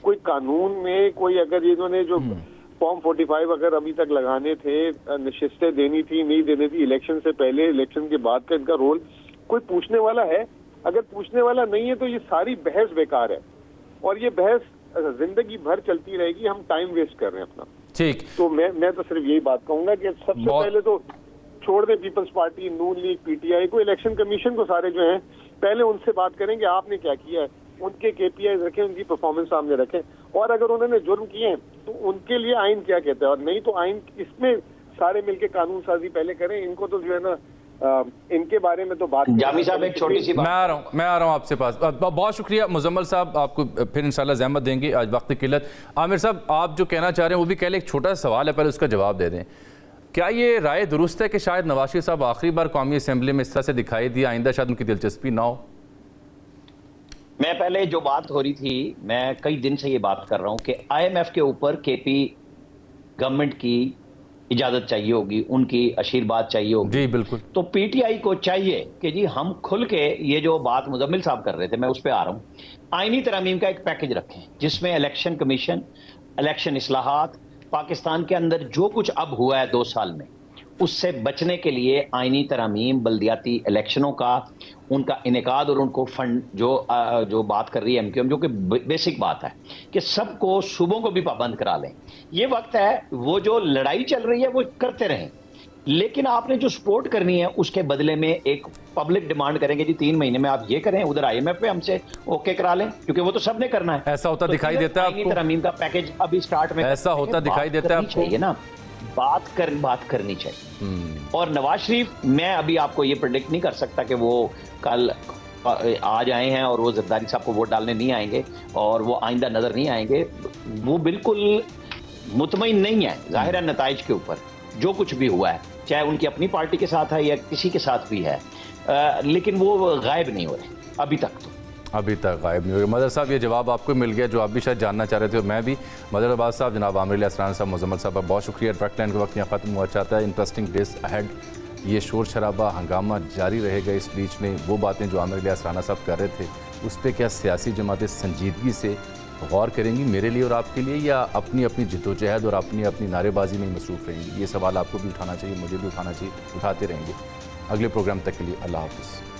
कोई कानून में कोई, अगर इन्होंने जो फॉर्म 45 अगर अभी तक लगाने थे, नशिस्तें देनी थी, नहीं देनी थी, इलेक्शन से पहले इलेक्शन के बाद का इनका रोल कोई पूछने वाला है? अगर पूछने वाला नहीं है तो ये सारी बहस बेकार है और ये बहस जिंदगी भर चलती रहेगी। हम टाइम वेस्ट कर रहे हैं अपना। ठीक। तो मैं तो सिर्फ यही बात कहूंगा कि सबसे पहले तो छोड़ दे पीपल्स पार्टी, नून लीग, पीटीआई को, इलेक्शन कमीशन को सारे जो हैं पहले उनसे बात करें कि आपने क्या किया है, उनके केपीआई रखें, उनकी परफॉर्मेंस सामने रखें, और अगर उन्होंने जुर्म किए हैं तो उनके लिए आइन क्या कहता है, और नहीं तो आइन इसमें सारे मिलके कानून साजी पहले करें। इनको तो जो है ना इनके बारे में तो बात। जामी साहब एक छोटी सी बात, मैं आ रहा हूँ आपसे पास। बहुत शुक्रिया मुजम्मल साहब, आपको फिर इंशाल्लाह ज़हमत देंगे, आज वक्त की किल्लत। आमिर साहब, आप जो कहना चाह रहे हैं वो भी कह लें, एक छोटा सा सवाल है, पहले उसका जवाब दे दें। क्या ये राय दुरुस्त है कि शायद नवाज शरीफ साहब आखिरी बार कौमी असेंबली में इस तरह से दिखाई दिया, आइंदा शायद उनकी दिलचस्पी ना हो? मैं पहले जो बात हो रही थी, मैं कई दिन से ये बात कर रहा हूं कि IMF के ऊपर केपी गवर्नमेंट की इजाजत चाहिए होगी, उनकी आशीर्वाद चाहिए होगी। जी बिल्कुल। तो पीटीआई को चाहिए कि जी हम खुल के ये जो बात मुजम्मिल साहब कर रहे थे, मैं उस पर आ रहा हूं, आईनी तरमीम का एक पैकेज रखें जिसमें इलेक्शन कमीशन, इलेक्शन इस्लाहात, पाकिस्तान के अंदर जो कुछ अब हुआ है 2 साल में उससे बचने के लिए आईनी तरमीम, बल्दियाती इलेक्शनों का उनका इनेकाद और उनको फंड जो बात कर रही है MQM, जो कि बेसिक बात है कि सबको सूबों को भी पाबंद करा लें। ये वक्त है, वो जो लड़ाई चल रही है वो करते रहें, लेकिन आपने जो सपोर्ट करनी है उसके बदले में एक पब्लिक डिमांड करेंगे जी 3 महीने में आप ये करें, उधर IMF पे हमसे ओके करा लें, क्योंकि वो तो सबने करना है। ऐसा होता दिखाई देता है आपको? तरमीम का पैकेज अभी स्टार्ट में ऐसा होता दिखाई देता है आपको? चाहिए ना, बात करनी चाहिए। और नवाज शरीफ, मैं अभी आपको ये प्रेडिक्ट नहीं कर सकता कि वो कल आज आए हैं और वो जरदारी साहब को वोट डालने नहीं आएंगे और वो आइंदा नजर नहीं आएंगे, वो बिल्कुल मुतमईन नहीं है जाहिर है नताइज के ऊपर, जो कुछ भी हुआ है, चाहे उनकी अपनी पार्टी के साथ है या किसी के साथ भी है, लेकिन वो गायब नहीं हो रहे अभी तक गायब नहीं हो रहे। मदर साहब, ये जवाब आपको मिल गया जो आप भी शायद जानना चाह रहे थे और मैं भी। मदर अब्बास साहब, जनाब आमिर असरान साहब, मुजम्मल साहब, बहुत शुक्रिया। ट्रैक लाइन के वक्त यहाँ खत्म हुआ चाहता है। इंटरेस्टिंग डेज अहेड ये शोर शराबा हंगामा जारी रहेगा। इस बीच में वो बातें जो आमिर इलियास राना साहब कर रहे थे, उस पर क्या सियासी जमातें संजीदगी से गौर करेंगी मेरे लिए और आपके लिए, या अपनी अपनी जिद्दोजहद और अपनी अपनी नारेबाजी में ही मसरूफ़ रहेंगी? ये सवाल आपको भी उठाना चाहिए, मुझे भी उठाना चाहिए, उठाते रहेंगे। अगले प्रोग्राम तक के लिए अल्लाह हाफ़िज़।